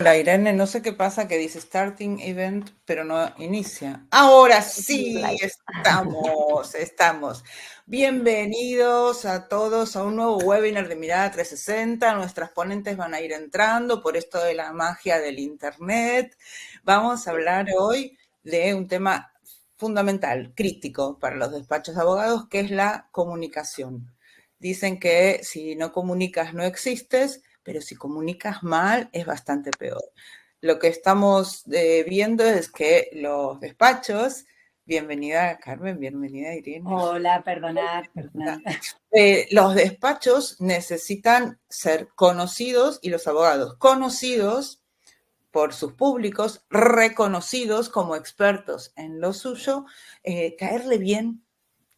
Hola Irene, no sé qué pasa que dice starting event, pero no inicia. Ahora sí, Live. estamos. Bienvenidos a todos a un nuevo webinar de Mirada 360. Nuestras ponentes van a ir entrando por esto de la magia del Internet. Vamos a hablar hoy de un tema fundamental, crítico para los despachos de abogados, que es la comunicación. Dicen que si no comunicas no existes, pero si comunicas mal es bastante peor. Lo que estamos viendo es que los despachos, bienvenida Carmen, bienvenida Irene. Hola, perdonad. Los despachos necesitan ser conocidos y los abogados conocidos por sus públicos, reconocidos como expertos en lo suyo, caerle bien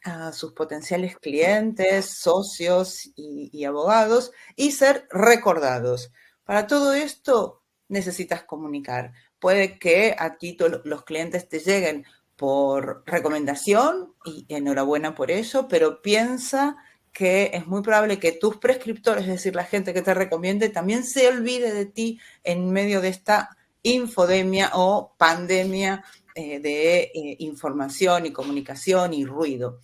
a sus potenciales clientes, socios y abogados y ser recordados. Para todo esto necesitas comunicar. Puede que a ti los clientes te lleguen por recomendación y enhorabuena por ello, pero piensa que es muy probable que tus prescriptores, es decir, la gente que te recomiende, también se olvide de ti en medio de esta infodemia o pandemia de información y comunicación y ruido.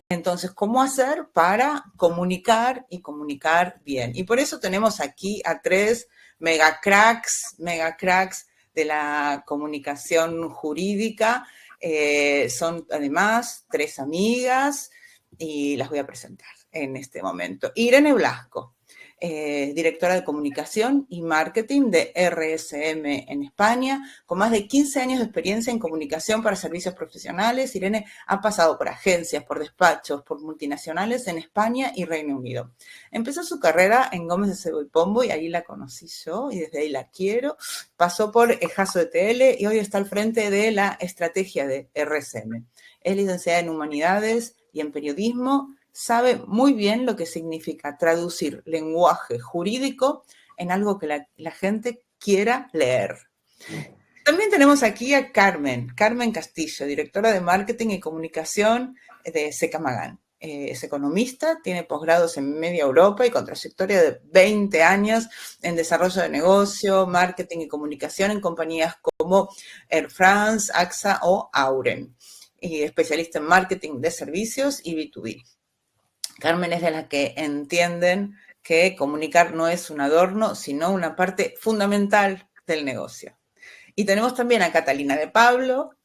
Entonces, ¿cómo hacer para comunicar y comunicar bien? Y por eso tenemos aquí a tres mega cracks de la comunicación jurídica. Son además tres amigas y las voy a presentar en este momento. Irene Blasco, directora de comunicación y marketing de RSM en España, con más de 15 años de experiencia en comunicación para servicios profesionales. Irene ha pasado por agencias, por despachos, por multinacionales en España y Reino Unido. Empezó su carrera en Gómez de Sebo y Pombo y ahí la conocí yo y desde ahí la quiero. Pasó por Ejaso ETL y hoy está al frente de la estrategia de RSM. Es licenciada en Humanidades y en Periodismo. Sabe muy bien lo que significa traducir lenguaje jurídico en algo que la gente quiera leer. También tenemos aquí a Carmen Castillo, directora de Marketing y Comunicación de Secamagán. Es economista, tiene posgrados en media Europa y con trayectoria de 20 años en desarrollo de negocio, marketing y comunicación en compañías como Air France, AXA o Auren. Y especialista en marketing de servicios y B2B. Carmen es de las que entienden que comunicar no es un adorno, sino una parte fundamental del negocio. Y tenemos también a Catalina de Pablos,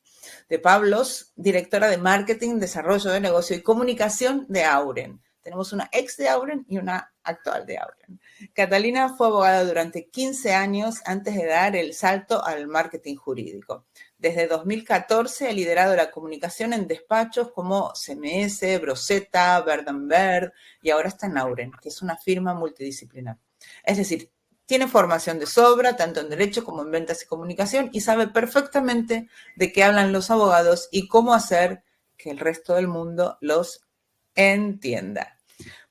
directora de Marketing, Desarrollo de Negocio y Comunicación de Auren. Tenemos una ex de Auren y una actual de Auren. Catalina fue abogada durante 15 años antes de dar el salto al marketing jurídico. Desde 2014 ha liderado la comunicación en despachos como CMS, Broseta, Verdenberg y ahora está en Auren, que es una firma multidisciplinar. Es decir, tiene formación de sobra, tanto en derecho como en ventas y comunicación, y sabe perfectamente de qué hablan los abogados y cómo hacer que el resto del mundo los entienda.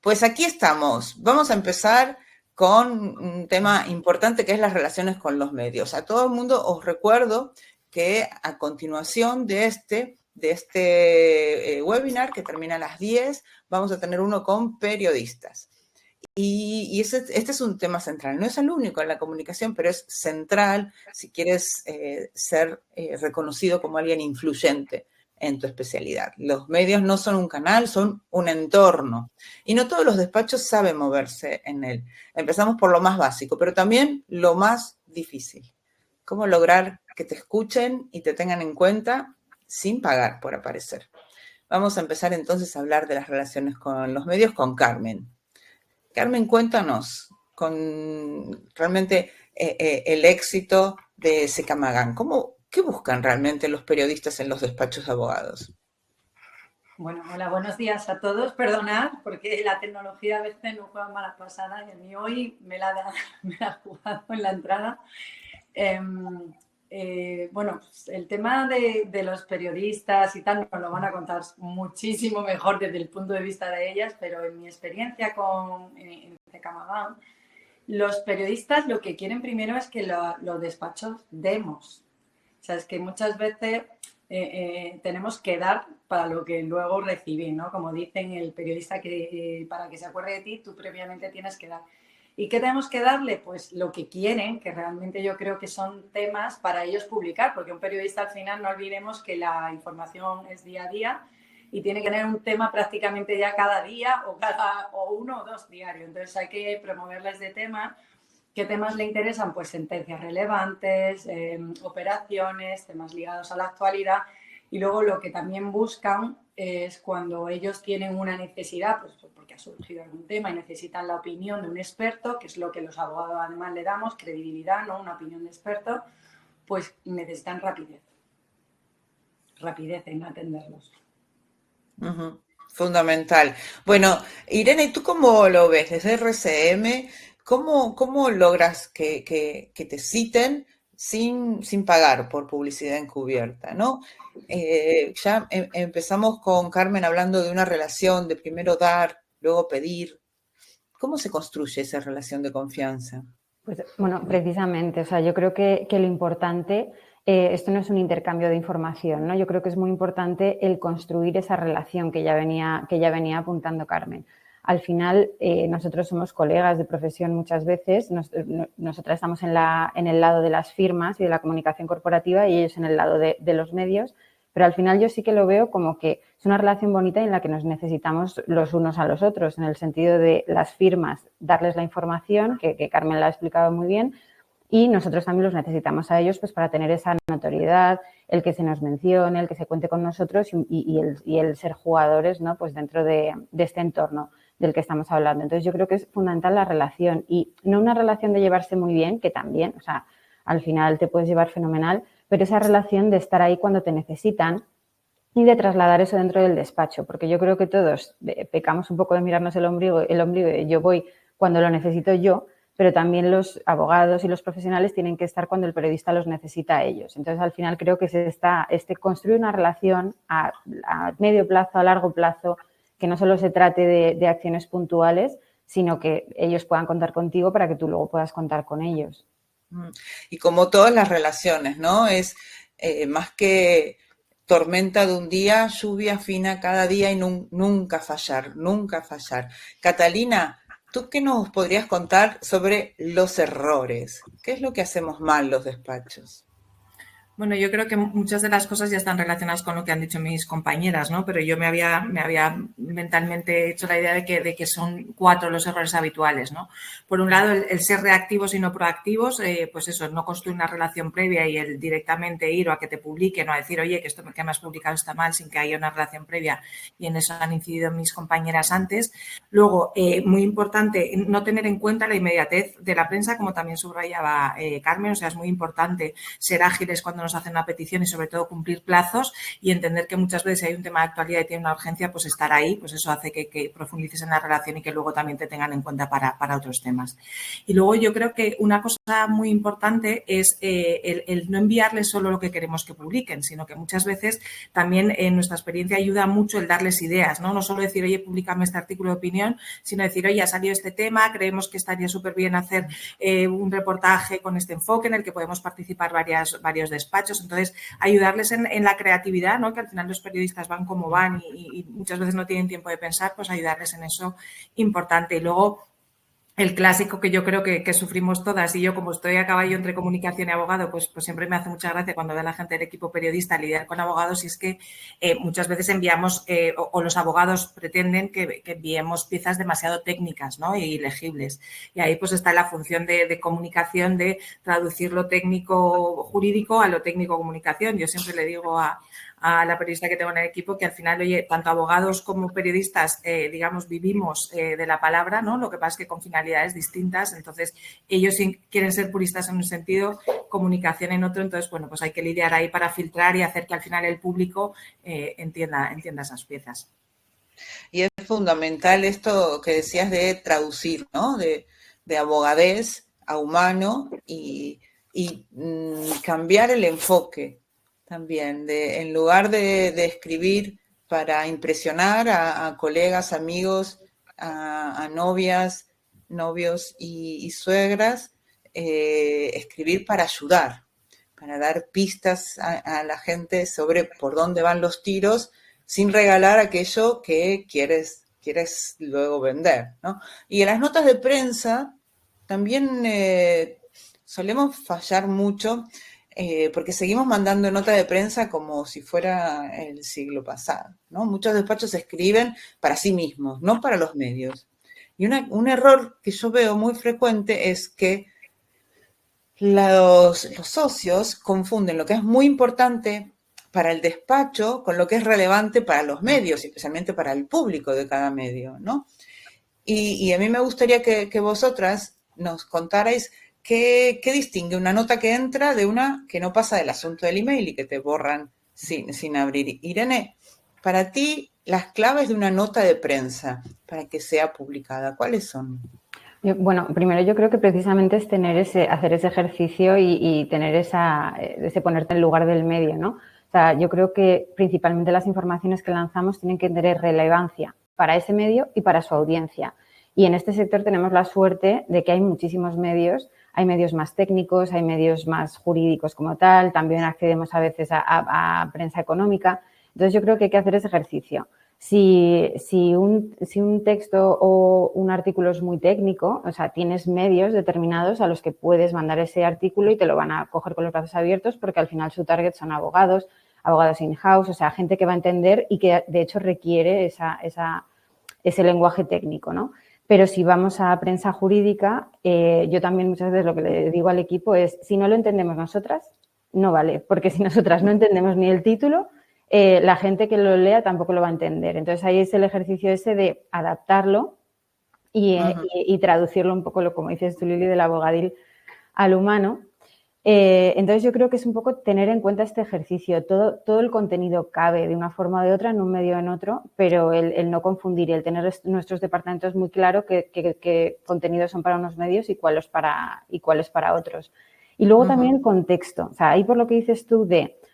Pues aquí estamos. Vamos a empezar con un tema importante que es las relaciones con los medios. A todo el mundo os recuerdo que a continuación de este webinar, que termina a las 10, vamos a tener uno con periodistas. Y este es un tema central. No es el único en la comunicación, pero es central si quieres ser reconocido como alguien influyente en tu especialidad. Los medios no son un canal, son un entorno. Y no todos los despachos saben moverse en él. Empezamos por lo más básico, pero también lo más difícil. ¿Cómo lograr que te escuchen y te tengan en cuenta sin pagar por aparecer? Vamos a empezar entonces a hablar de las relaciones con los medios con Carmen. Carmen, cuéntanos con realmente el éxito de Secamagán. ¿Qué buscan realmente los periodistas en los despachos de abogados? Bueno, hola, buenos días a todos. Perdonad, porque la tecnología a veces nos juega malas pasadas y a mí hoy me la ha jugado en la entrada. Bueno, pues el tema de los periodistas y tal nos lo van a contar muchísimo mejor desde el punto de vista de ellas, pero en mi experiencia en Secamagán, los periodistas lo que quieren primero es que los despachos demos. O sea, es que muchas veces tenemos que dar para lo que luego recibir, ¿no? Como dicen el periodista, que para que se acuerde de ti, tú previamente tienes que dar. ¿Y qué tenemos que darle? Pues lo que quieren, que realmente yo creo que son temas para ellos publicar, porque un periodista al final, no olvidemos que la información es día a día y tiene que tener un tema prácticamente ya cada día o uno o dos diarios. Entonces hay que promoverles de temas. ¿Qué temas le interesan? Pues sentencias relevantes, operaciones, temas ligados a la actualidad. Y luego lo que también buscan es cuando ellos tienen una necesidad, pues porque ha surgido algún tema y necesitan la opinión de un experto, que es lo que los abogados además le damos, credibilidad, ¿no? Una opinión de experto, pues necesitan rapidez. Rapidez en atenderlos. Fundamental. Bueno, Irene, ¿tú cómo lo ves desde RCM? ¿Cómo logras que te citen sin pagar por publicidad encubierta, ¿no? Ya empezamos con Carmen hablando de una relación de primero dar, luego pedir. ¿Cómo se construye esa relación de confianza? Pues bueno, precisamente, o sea, yo creo que lo importante, esto no es un intercambio de información, ¿no? Yo creo que es muy importante el construir esa relación que ya venía apuntando Carmen. Al final, nosotros somos colegas de profesión muchas veces, nosotras estamos en el lado de las firmas y de la comunicación corporativa y ellos en el lado de los medios, pero al final yo sí que lo veo como que es una relación bonita en la que nos necesitamos los unos a los otros, en el sentido de las firmas, darles la información, que Carmen la ha explicado muy bien, y nosotros también los necesitamos a ellos pues para tener esa notoriedad, el que se nos mencione, el que se cuente con nosotros y el ser jugadores, ¿no? Pues dentro de este entorno del que estamos hablando. Entonces yo creo que es fundamental la relación y no una relación de llevarse muy bien, que también, o sea, al final te puedes llevar fenomenal, pero esa relación de estar ahí cuando te necesitan y de trasladar eso dentro del despacho, porque yo creo que todos pecamos un poco de mirarnos el ombligo y yo voy cuando lo necesito yo, pero también los abogados y los profesionales tienen que estar cuando el periodista los necesita a ellos. Entonces, al final creo que construir una relación a medio plazo, a largo plazo, que no solo se trate de acciones puntuales, sino que ellos puedan contar contigo para que tú luego puedas contar con ellos. Y como todas las relaciones, ¿no? Es más que tormenta de un día, lluvia fina cada día y nunca fallar, nunca fallar. Catalina, ¿tú qué nos podrías contar sobre los errores? ¿Qué es lo que hacemos mal los despachos? Bueno, yo creo que muchas de las cosas ya están relacionadas con lo que han dicho mis compañeras, ¿no? Pero yo me había mentalmente hecho la idea de que son 4 los errores habituales, ¿no? Por un lado, el ser reactivos y no proactivos, pues eso, no construir una relación previa y el directamente ir o a que te publiquen o a decir, oye, que esto que me has publicado está mal sin que haya una relación previa, y en eso han incidido mis compañeras antes. Luego, muy importante, no tener en cuenta la inmediatez de la prensa, como también subrayaba Carmen, o sea, es muy importante ser ágiles cuando nos hacen una petición y sobre todo cumplir plazos y entender que muchas veces si hay un tema de actualidad y tiene una urgencia, pues estar ahí, pues eso hace que profundices en la relación y que luego también te tengan en cuenta para otros temas. Y luego yo creo que una cosa muy importante es el no enviarles solo lo que queremos que publiquen, sino que muchas veces también en nuestra experiencia ayuda mucho el darles ideas, ¿no? No solo decir, oye, públicame este artículo de opinión, sino decir, oye, ha salido este tema, creemos que estaría súper bien hacer un reportaje con este enfoque en el que podemos participar varios despachos. Entonces, ayudarles en la creatividad, ¿no? Que al final los periodistas van como van y muchas veces no tienen tiempo de pensar, pues ayudarles en eso, importante. Y luego, el clásico que yo creo que sufrimos todas, y yo como estoy a caballo entre comunicación y abogado, pues siempre me hace mucha gracia cuando ve a la gente del equipo periodista lidiar con abogados, y es que muchas veces enviamos o los abogados pretenden que enviemos piezas demasiado técnicas, ¿no? Y legibles. Y ahí pues está la función de comunicación, de traducir lo técnico jurídico a lo técnico comunicación. Yo siempre le digo a la periodista que tengo en el equipo que al final, oye, tanto abogados como periodistas, digamos, vivimos de la palabra, ¿no? Lo que pasa es que con finalidades distintas, entonces ellos quieren ser puristas en un sentido, comunicación en otro, entonces, bueno, pues hay que lidiar ahí para filtrar y hacer que al final el público entienda esas piezas. Y es fundamental esto que decías de traducir, ¿no? De abogadez a humano y cambiar el enfoque también, en lugar de escribir para impresionar a colegas, amigos, a novias, novios y suegras, escribir para ayudar, para dar pistas a la gente sobre por dónde van los tiros, sin regalar aquello que quieres luego vender, ¿no? Y en las notas de prensa también solemos fallar mucho porque seguimos mandando nota de prensa como si fuera el siglo pasado, ¿no? Muchos despachos escriben para sí mismos, no para los medios. Y un error que yo veo muy frecuente es que los socios confunden lo que es muy importante para el despacho con lo que es relevante para los medios, especialmente para el público de cada medio, ¿no? Y a mí me gustaría que vosotras nos contarais qué distingue una nota que entra de una que no pasa del asunto del email y que te borran sin abrir. Irene, para ti, las claves de una nota de prensa para que sea publicada, ¿cuáles son? Bueno, primero yo creo que precisamente es hacer ese ejercicio y tener ese ponerte en lugar del medio, ¿no? O sea, yo creo que principalmente las informaciones que lanzamos tienen que tener relevancia para ese medio y para su audiencia. Y en este sector tenemos la suerte de que hay muchísimos medios, hay medios más técnicos, hay medios más jurídicos como tal, también accedemos a veces a prensa económica. Entonces yo creo que hay que hacer ese ejercicio. Si un texto o un artículo es muy técnico, o sea, tienes medios determinados a los que puedes mandar ese artículo y te lo van a coger con los brazos abiertos porque al final su target son abogados in-house, o sea, gente que va a entender y que de hecho requiere ese lenguaje técnico, ¿no? Pero si vamos a prensa jurídica, yo también muchas veces lo que le digo al equipo es, si no lo entendemos nosotras, no vale, porque si nosotras no entendemos ni el título, la gente que lo lea tampoco lo va a entender. Entonces, ahí es el ejercicio ese de adaptarlo y traducirlo un poco, como dices tú, Lili, del abogadil al humano. Entonces, yo creo que es un poco tener en cuenta este ejercicio. Todo el contenido cabe de una forma o de otra, en un medio o en otro, pero el no confundir y el tener nuestros departamentos muy claro qué contenidos son para unos medios y cuáles para otros. Y luego también el contexto. O sea, ahí por lo que dices tú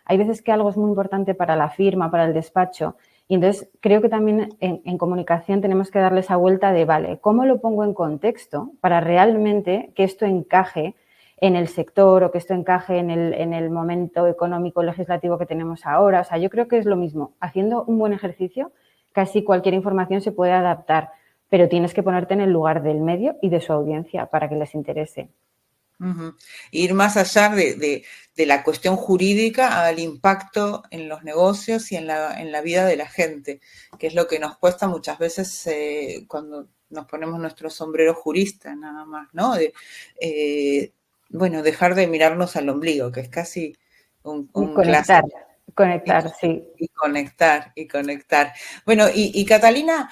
hay veces que algo es muy importante para la firma, para el despacho, y entonces creo que también en comunicación tenemos que darle esa vuelta de, vale, ¿cómo lo pongo en contexto para realmente que esto encaje en el sector o que esto encaje en el momento económico legislativo que tenemos ahora? O sea, yo creo que es lo mismo. Haciendo un buen ejercicio, casi cualquier información se puede adaptar, pero tienes que ponerte en el lugar del medio y de su audiencia para que les interese. Ir más allá de la cuestión jurídica al impacto en los negocios y en la vida de la gente, que es lo que nos cuesta muchas veces cuando nos ponemos nuestro sombrero jurista, nada más, ¿no? Bueno, dejar de mirarnos al ombligo, que es casi un clásico. Conectar, sí. Y conectar. Bueno, y Catalina,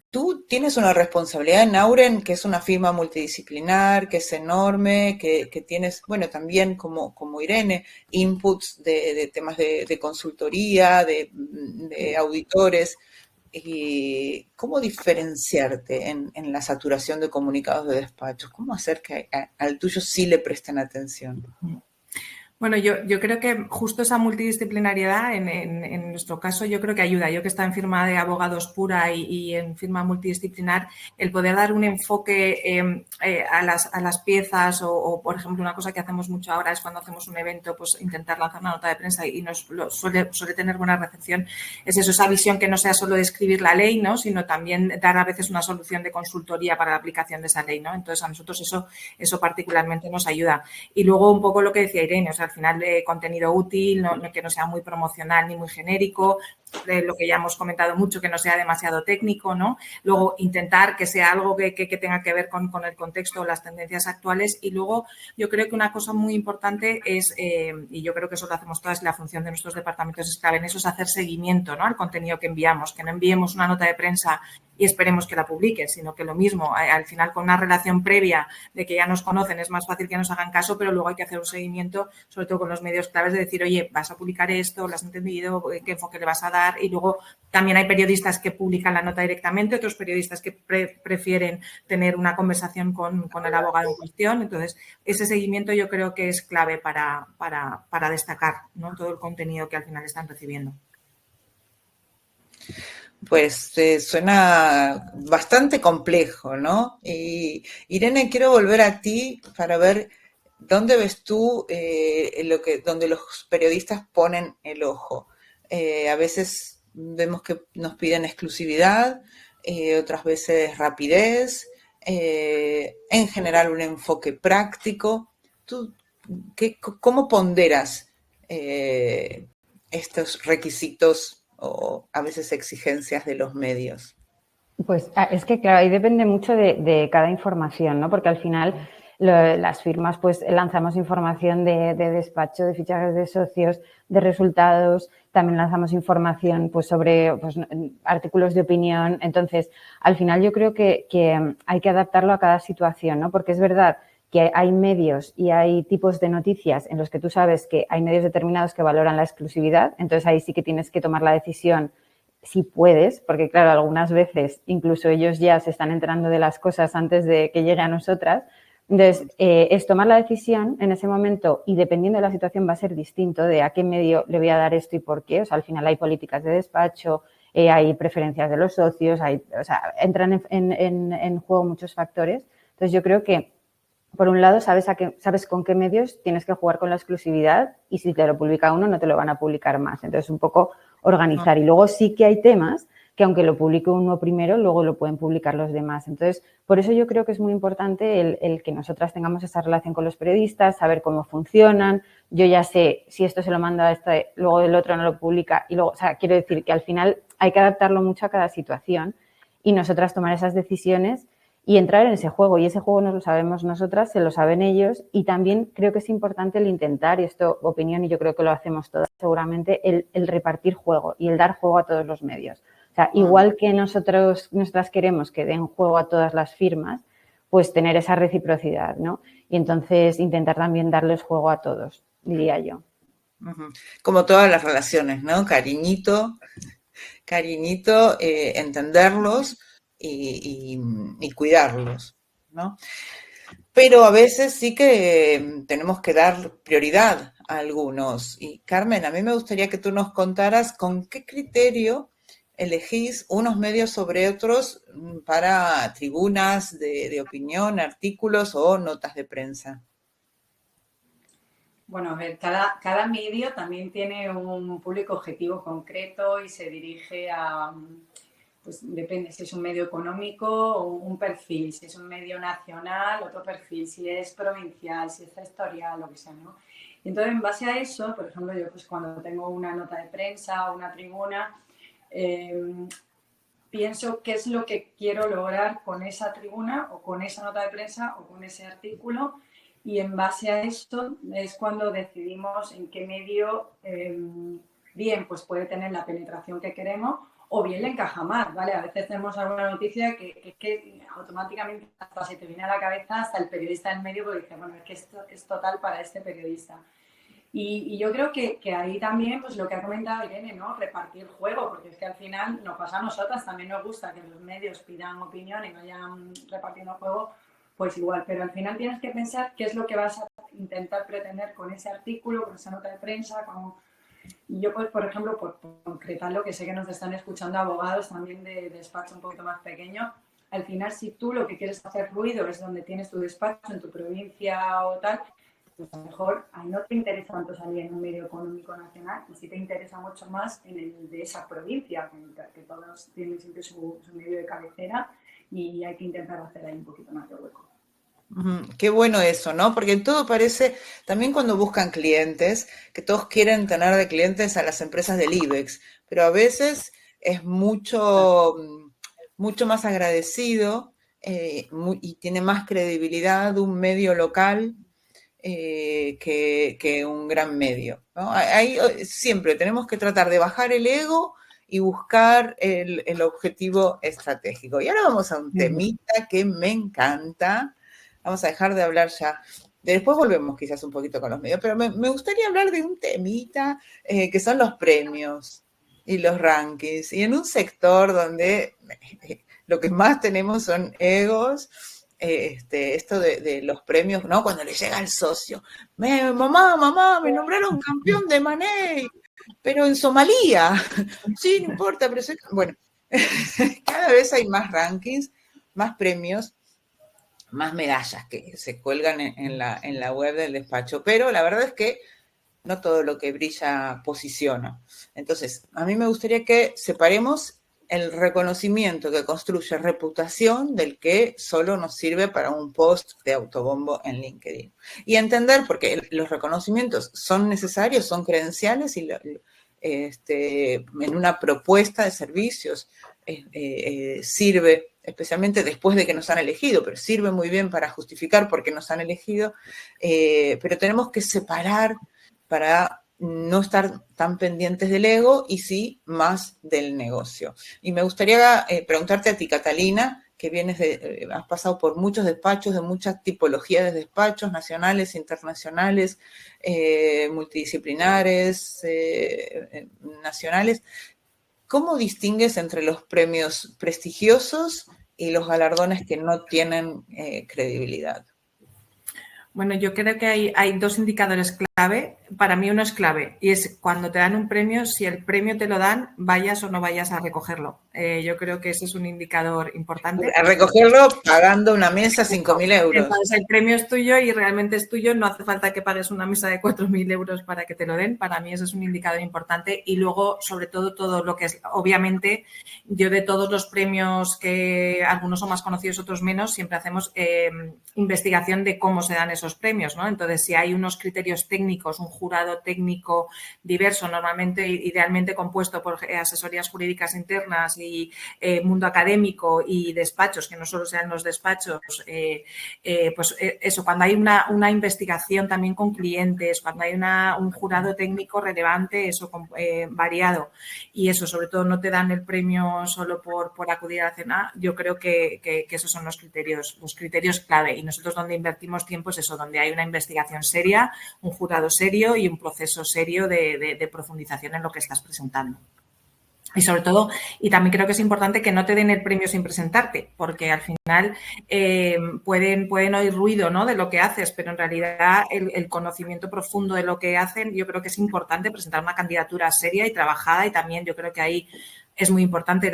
tú tienes una responsabilidad en Auren, que es una firma multidisciplinar, que es enorme, que tienes, bueno, también como Irene, inputs de temas de consultoría, de auditores. ¿Cómo diferenciarte en la saturación de comunicados de despachos? ¿Cómo hacer que al tuyo sí le presten atención? Bueno, yo creo que justo esa multidisciplinariedad, en nuestro caso, yo creo que ayuda. Yo que estaba en firma de abogados pura y en firma multidisciplinar, el poder dar un enfoque a las piezas o, por ejemplo, una cosa que hacemos mucho ahora es cuando hacemos un evento, pues intentar lanzar una nota de prensa y suele tener buena recepción, es eso, esa visión que no sea solo de escribir la ley, ¿no? Sino también dar a veces una solución de consultoría para la aplicación de esa ley, ¿no? Entonces, a nosotros eso particularmente nos ayuda. Y luego un poco lo que decía Irene, o sea, al final de contenido útil, que no sea muy promocional ni muy genérico, lo que ya hemos comentado mucho, que no sea demasiado técnico, ¿no? Luego intentar que sea algo que tenga que ver con el contexto o las tendencias actuales. Y luego yo creo que una cosa muy importante es, y yo creo que eso lo hacemos todas, la función de nuestros departamentos es clave en eso, es hacer seguimiento, ¿no? Al contenido que enviamos, que no enviemos una nota de prensa y esperemos que la publiquen, sino que lo mismo, al final con una relación previa de que ya nos conocen es más fácil que nos hagan caso, pero luego hay que hacer un seguimiento, sobre todo con los medios claves, de decir, oye, vas a publicar esto, lo has entendido, qué enfoque le vas a dar. Y luego también hay periodistas que publican la nota directamente, otros periodistas que prefieren tener una conversación con el abogado en cuestión. Entonces, ese seguimiento yo creo que es clave para destacar, ¿no? Todo el contenido que al final están recibiendo. Pues suena bastante complejo, ¿no? Y Irene, quiero volver a ti para ver dónde ves tú donde los periodistas ponen el ojo. A veces vemos que nos piden exclusividad, otras veces rapidez, en general un enfoque práctico. ¿Tú cómo ponderas estos requisitos o a veces exigencias de los medios? Pues es que, claro, ahí depende mucho de cada información, ¿no? Porque al final las firmas pues lanzamos información de despacho, de fichajes de socios, de resultados, también lanzamos información pues sobre pues, artículos de opinión. Entonces, al final yo creo que hay que adaptarlo a cada situación, ¿no? Porque es verdad que hay medios y hay tipos de noticias en los que tú sabes que hay medios determinados que valoran la exclusividad, entonces ahí sí que tienes que tomar la decisión si puedes, porque claro, algunas veces incluso ellos ya se están enterando de las cosas antes de que llegue a nosotras. Entonces, es tomar la decisión en ese momento y dependiendo de la situación va a ser distinto de a qué medio le voy a dar esto y por qué. O sea, al final hay políticas de despacho, hay preferencias de los socios, entran en juego muchos factores. Entonces, yo creo que por un lado, sabes con qué medios tienes que jugar con la exclusividad y si te lo publica uno, no te lo van a publicar más. Entonces, un poco organizar. Y luego sí que hay temas que aunque lo publique uno primero, luego lo pueden publicar los demás. Entonces, por eso yo creo que es muy importante el que nosotras tengamos esa relación con los periodistas, saber cómo funcionan. Yo ya sé si esto se lo mando a este, luego el otro no lo publica. Y luego, o sea, quiero decir que al final hay que adaptarlo mucho a cada situación y nosotras tomar esas decisiones y entrar en ese juego. Y ese juego no lo sabemos nosotras, se lo saben ellos. Y también creo que es importante el intentar, y esto opinión, y yo creo que lo hacemos todas seguramente, el repartir juego y el dar juego a todos los medios. O sea, igual que nosotras queremos que den juego a todas las firmas, pues tener esa reciprocidad, ¿no? Y entonces intentar también darles juego a todos, diría yo. Como todas las relaciones, ¿no? Cariñito, entenderlos y cuidarlos, ¿no? Pero a veces sí que tenemos que dar prioridad a algunos. Y Carmen, a mí me gustaría que tú nos contaras con qué criterio elegís unos medios sobre otros para tribunas de opinión, artículos o notas de prensa. Bueno, a ver, cada medio también tiene un público objetivo concreto y se dirige a, pues depende si es un medio económico o un perfil, si es un medio nacional, otro perfil, si es provincial, si es sectorial, lo que sea, ¿no? Y entonces, en base a eso, por ejemplo, yo pues cuando tengo una nota de prensa o una tribuna, pienso qué es lo que quiero lograr con esa tribuna o con esa nota de prensa o con ese artículo y en base a esto es cuando decidimos en qué medio bien pues puede tener la penetración que queremos o bien le encaja más, ¿vale? A veces tenemos alguna noticia que automáticamente hasta se te viene a la cabeza hasta el periodista del medio porque dice, bueno, es que esto es total para este periodista. Y yo creo que ahí también, pues lo que ha comentado Irene, ¿no? Repartir juego, porque es que al final nos pasa a nosotras, también nos gusta que los medios pidan opinión y vayan repartiendo juego, pues igual, pero al final tienes que pensar qué es lo que vas a intentar pretender con ese artículo, con esa nota de prensa, Y yo, pues, por ejemplo, por concretarlo, que sé que nos están escuchando abogados también de despacho un poquito más pequeño, al final si tú lo que quieres hacer ruido es donde tienes tu despacho, en tu provincia o tal, pues a lo mejor ahí no te interesa tanto salir en un medio económico nacional y sí te interesa mucho más en el de esa provincia, que todos tienen siempre su medio de cabecera y hay que intentar hacer ahí un poquito más de hueco. Qué bueno eso, ¿no? Porque todo parece, también cuando buscan clientes, que todos quieren tener de clientes a las empresas del IBEX, pero a veces es mucho más agradecido y tiene más credibilidad un medio local que un gran medio, ¿no? Ahí siempre tenemos que tratar de bajar el ego y buscar el objetivo estratégico. Y ahora vamos a un temita que me encanta. Vamos a dejar de hablar ya. Después volvemos quizás un poquito con los medios, pero me gustaría hablar de un temita que son los premios y los rankings. Y en un sector donde lo que más tenemos son egos, esto de los premios, ¿no? Cuando le llega al socio. Mamá, me nombraron campeón de Money, pero en Somalia. Sí, no importa, pero bueno, cada vez hay más rankings, más premios, más medallas que se cuelgan en la web del despacho, pero la verdad es que no todo lo que brilla posiciona. Entonces, a mí me gustaría que separemos el reconocimiento que construye reputación del que solo nos sirve para un post de autobombo en LinkedIn. Y entender, porque los reconocimientos son necesarios, son credenciales y en una propuesta de servicios sirve, especialmente después de que nos han elegido, pero sirve muy bien para justificar por qué nos han elegido, pero tenemos que separar para no estar tan pendientes del ego y sí más del negocio. Y me gustaría preguntarte a ti, Catalina, que has pasado por muchos despachos, de muchas tipologías de despachos, nacionales, internacionales, multidisciplinares, nacionales. ¿Cómo distingues entre los premios prestigiosos y los galardones que no tienen credibilidad? Bueno, yo creo que hay dos indicadores clave. Para mí uno es clave y es cuando te dan un premio, si el premio te lo dan, vayas o no vayas a recogerlo. Yo creo que ese es un indicador importante. A recogerlo pagando una mesa 5.000 euros. Entonces el premio es tuyo y realmente es tuyo. No hace falta que pagues una mesa de 4.000 euros para que te lo den. Para mí ese es un indicador importante. Y luego, sobre todo lo que es, obviamente, yo de todos los premios que algunos son más conocidos, otros menos, siempre hacemos investigación de cómo se dan esos premios, ¿no? Entonces, si hay unos criterios técnicos, un jurado técnico diverso, normalmente, idealmente compuesto por asesorías jurídicas internas y mundo académico y despachos, que no solo sean los despachos, pues eso, cuando hay una investigación también con clientes, cuando hay un jurado técnico relevante, eso variado, y eso, sobre todo, no te dan el premio solo por acudir a la cena, yo creo que esos son los criterios clave. Y nosotros donde invertimos tiempo es eso, donde hay una investigación seria, un jurado serio y un proceso serio de profundización en lo que estás presentando. Y sobre todo, y también creo que es importante que no te den el premio sin presentarte, porque al final pueden oír ruido, ¿no?, de lo que haces, pero en realidad el conocimiento profundo de lo que hacen, yo creo que es importante presentar una candidatura seria y trabajada, y también yo creo que ahí es muy importante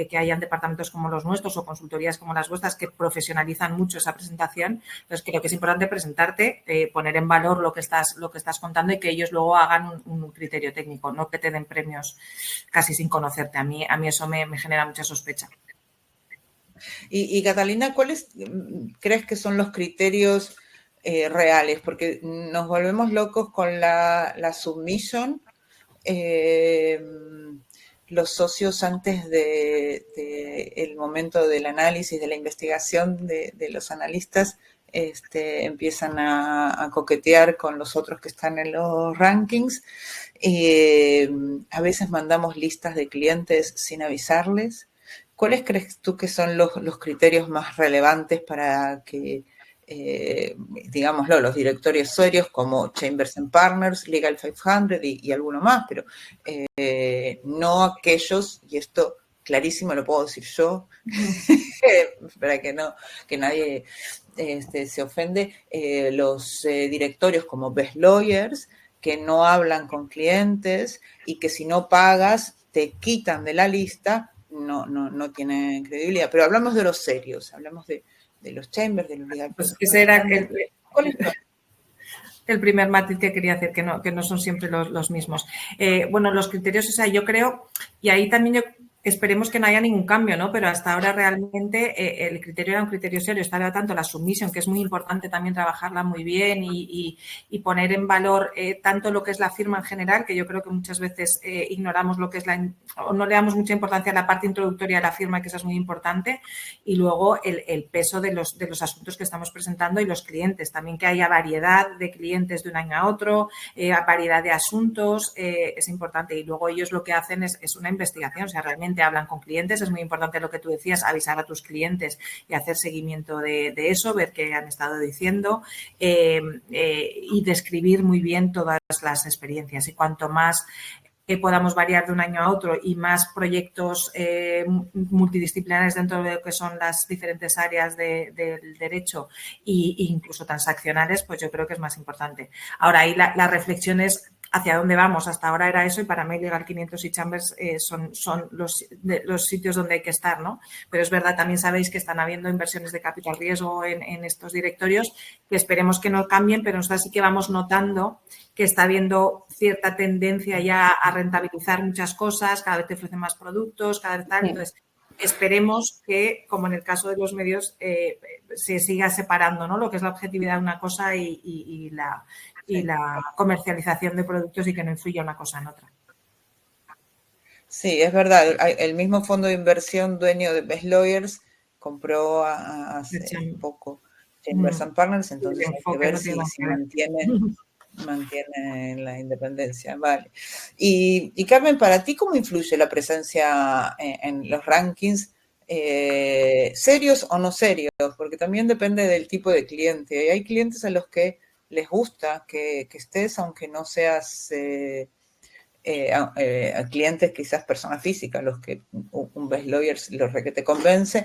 que hayan departamentos como los nuestros o consultorías como las vuestras que profesionalizan mucho esa presentación. Entonces, creo que es importante presentarte, poner en valor lo que estás contando y que ellos luego hagan un criterio técnico, no que te den premios casi sin conocerte. A mí eso me genera mucha sospecha. Y Catalina, ¿cuáles crees que son los criterios reales? Porque nos volvemos locos con la submission. Los socios antes el momento del análisis, de la investigación de los analistas, empiezan a coquetear con los otros que están en los rankings. A veces mandamos listas de clientes sin avisarles. ¿Cuáles crees tú que son los criterios más relevantes para que, digámoslo, los directorios serios como Chambers & Partners, Legal 500 y alguno más, pero no aquellos, y esto clarísimo lo puedo decir yo, para que nadie se ofende, los directorios como Best Lawyers, que no hablan con clientes y que si no pagas te quitan de la lista, no tienen credibilidad. Pero hablamos de los serios, hablamos de los Chambers, de los Legal. Pues ese era el primer matiz que quería hacer, que no son siempre los mismos. Bueno, los criterios, o sea, yo creo, y ahí también esperemos que no haya ningún cambio, ¿no? Pero hasta ahora realmente el criterio era un criterio serio. Estaba tanto la submission, que es muy importante también trabajarla muy bien y poner en valor tanto lo que es la firma en general, que yo creo que muchas veces ignoramos lo que es o no le damos mucha importancia a la parte introductoria de la firma, que esa es muy importante, y luego el peso de los asuntos que estamos presentando y los clientes. También que haya variedad de clientes de un año a otro, variedad de asuntos, es importante. Y luego ellos lo que hacen es una investigación, o sea, realmente hablan con clientes, es muy importante lo que tú decías, avisar a tus clientes y hacer seguimiento de eso, ver qué han estado diciendo y describir muy bien todas las experiencias. Y cuanto más podamos variar de un año a otro y más proyectos multidisciplinares dentro de lo que son las diferentes áreas del derecho e incluso transaccionales, pues yo creo que es más importante. Ahora, ahí la reflexión es hacia dónde vamos. Hasta ahora era eso y para mí Legal 500 y Chambers son los sitios donde hay que estar, ¿no? Pero es verdad, también sabéis que están habiendo inversiones de capital riesgo en estos directorios, que esperemos que no cambien, pero nosotros sí que vamos notando que está habiendo cierta tendencia ya a rentabilizar muchas cosas, cada vez te ofrecen más productos, cada vez tal. Sí. Entonces, esperemos que, como en el caso de los medios, se siga separando, ¿no? Lo que es la objetividad de una cosa y la comercialización de productos y que no influya una cosa en otra. Sí, es verdad. El mismo fondo de inversión dueño de Best Lawyers compró hace poco Chambers and Partners, entonces hay que ver si mantienen la independencia. Vale. Y Carmen, ¿para ti cómo influye la presencia en los rankings? ¿Serios o no serios? Porque también depende del tipo de cliente. Y hay clientes a los que les gusta que estés, aunque no seas... a clientes, quizás personas físicas, los que un Best Lawyers los re que te convence,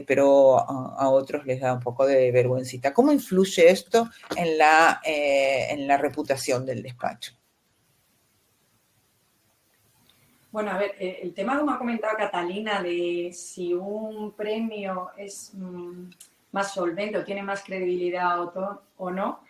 pero a otros les da un poco de vergüencita. ¿Cómo influye esto en la reputación del despacho? Bueno, a ver, el tema como ha comentado Catalina de si un premio es más solvente o tiene más credibilidad o no,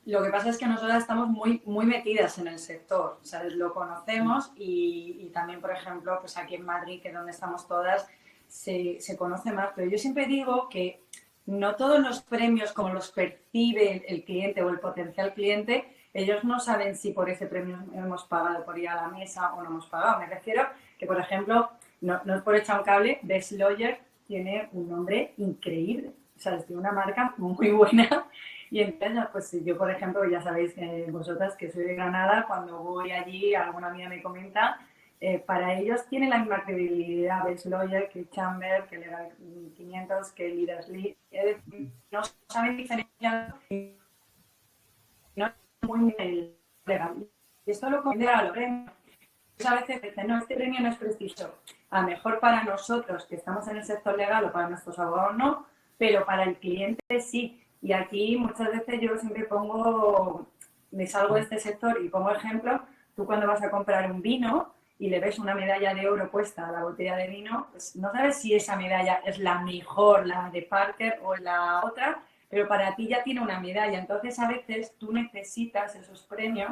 lo que pasa es que nosotras estamos muy metidas en el sector, o sea, lo conocemos y también, por ejemplo, pues aquí en Madrid, que es donde estamos todas, se conoce más. Pero yo siempre digo que no todos los premios como los percibe el cliente o el potencial cliente, ellos no saben si por ese premio hemos pagado por ir a la mesa o no hemos pagado. Me refiero que, por ejemplo, no es por echar un cable, Best Lawyer tiene un nombre increíble, o sea, tiene una marca muy buena. Y entonces, pues yo, por ejemplo, ya sabéis vosotras que soy de Granada, cuando voy allí, alguna amiga me comenta, para ellos tiene la misma credibilidad Best Lawyer que Chamber, que Legal 500, que Leaders League. No saben diferenciar, no es muy legal. Y esto lo considera a los premios. A veces dicen, no, este premio no es prestigioso. A lo mejor para nosotros, que estamos en el sector legal, o para nuestros abogados no, pero para el cliente sí. Y aquí muchas veces yo siempre me salgo de este sector y pongo ejemplo, tú cuando vas a comprar un vino y le ves una medalla de oro puesta a la botella de vino, pues no sabes si esa medalla es la mejor, la de Parker o la otra, pero para ti ya tiene una medalla. Entonces a veces tú necesitas esos premios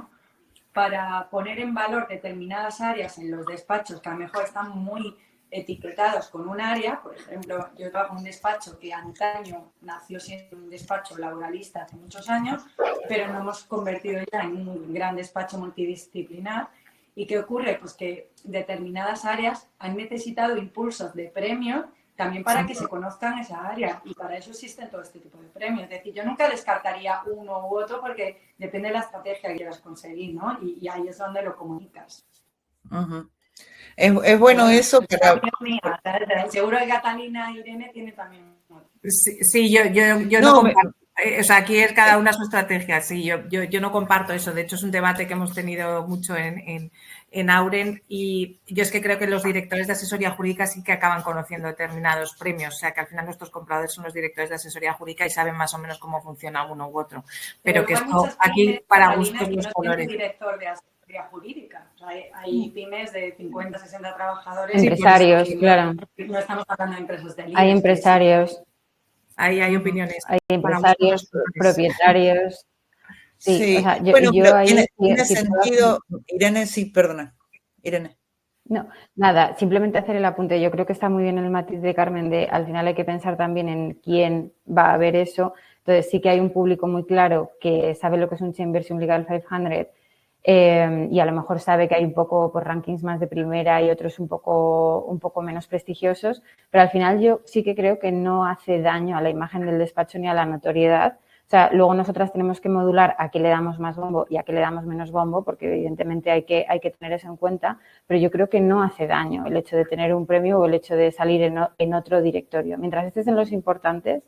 para poner en valor determinadas áreas en los despachos que a lo mejor están muy etiquetados con un área. Por ejemplo, yo trabajo en un despacho que antaño nació siendo un despacho laboralista hace muchos años, pero nos hemos convertido ya en un gran despacho multidisciplinar. ¿Y qué ocurre? Pues que determinadas áreas han necesitado impulsos de premios también para que se conozcan esa área, y para eso existen todo este tipo de premios. Es decir, yo nunca descartaría uno u otro porque depende de la estrategia que quieras conseguir, ¿no? Y ahí es donde lo comunicas. Uh-huh. Es bueno eso, pero... Seguro que Catalina e Irene tienen también... Sí, yo no comparto. O sea, aquí es cada una su estrategia. Sí, yo no comparto eso. De hecho, es un debate que hemos tenido mucho en Auren, y yo es que creo que los directores de asesoría jurídica sí que acaban conociendo determinados premios. O sea, que al final nuestros compradores son los directores de asesoría jurídica y saben más o menos cómo funciona uno u otro. Pero que esto aquí para gustos los colores. Director de asesoría jurídica. O sea, hay pymes de 50, 60 trabajadores. Empresarios, claro. No estamos hablando de empresas de líderes. Hay empresarios. Ahí hay opiniones. Hay empresarios, propietarios. Sí, o sea, yo ahí tiene sentido, Irene, sí, perdona. Irene. No, nada, simplemente hacer el apunte. Yo creo que está muy bien el matiz de Carmen de al final hay que pensar también en quién va a ver eso. Entonces sí que hay un público muy claro que sabe lo que es un Chambers y un Legal 500 y a lo mejor sabe que hay un poco por rankings más de primera y otros un poco menos prestigiosos, pero al final yo sí que creo que no hace daño a la imagen del despacho ni a la notoriedad. O sea, luego nosotras tenemos que modular a qué le damos más bombo y a qué le damos menos bombo, porque evidentemente hay que tener eso en cuenta, pero yo creo que no hace daño el hecho de tener un premio o el hecho de salir en otro directorio. Mientras estés en los importantes,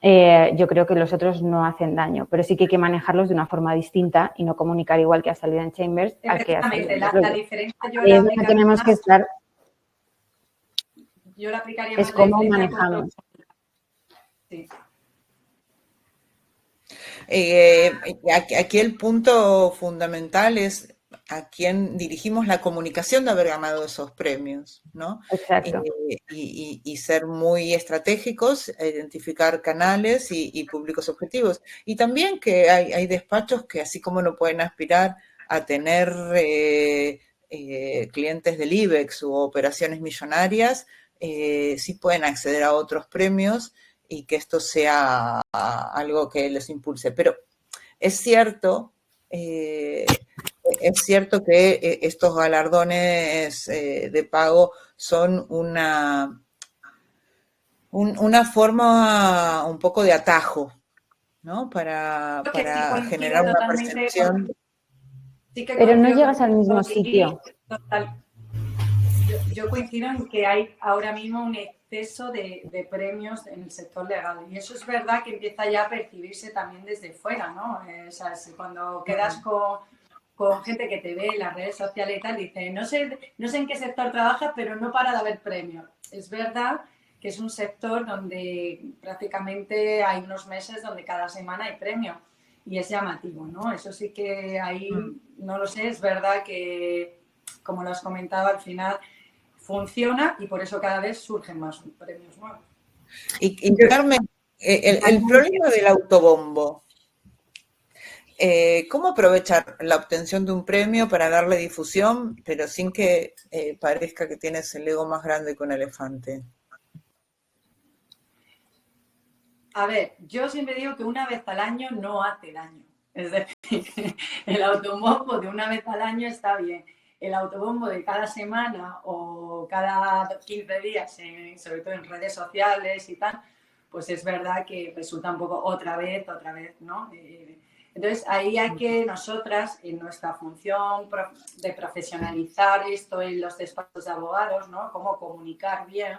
yo creo que los otros no hacen daño, pero sí que hay que manejarlos de una forma distinta y no comunicar igual que ha salido en Chambers al que ha salido en la diferencia yo la que tenemos que estar yo la aplicaría es cómo manejamos. Sí. Aquí el punto fundamental es a quien dirigimos la comunicación de haber ganado esos premios, ¿no? Exacto. Y ser muy estratégicos, identificar canales y públicos objetivos. Y también que hay despachos que, así como no pueden aspirar a tener clientes del IBEX u operaciones millonarias, sí pueden acceder a otros premios y que esto sea algo que les impulse. Pero es cierto que estos galardones de pago son una forma un poco de atajo, ¿no? Para Sí coincido generar una totalmente percepción. Sí que Pero no coincido llegas al mismo contigo, sitio. total. Yo coincido en que hay ahora mismo un exceso de premios en el sector legal y eso es verdad que empieza ya a percibirse también desde fuera, ¿no? O sea, cuando quedas con gente que te ve en las redes sociales y tal, dice, no sé en qué sector trabajas, pero no para de haber premios. Es verdad que es un sector donde prácticamente hay unos meses donde cada semana hay premio y es llamativo, ¿no? Eso sí que ahí, no lo sé, es verdad que, como lo has comentado, al final funciona y por eso cada vez surgen más premios nuevos. Y Carmen, el problema del autobombo, ¿cómo aprovechar la obtención de un premio para darle difusión, pero sin que parezca que tienes el ego más grande que un elefante? A ver, yo siempre digo que una vez al año no hace daño. Es decir, el autobombo de una vez al año está bien. El autobombo de cada semana o cada 15 días, sobre todo en redes sociales y tal, pues es verdad que resulta un poco otra vez, ¿no? Entonces, ahí hay que nosotras, en nuestra función de profesionalizar esto en los despachos de abogados, ¿no? Cómo comunicar bien,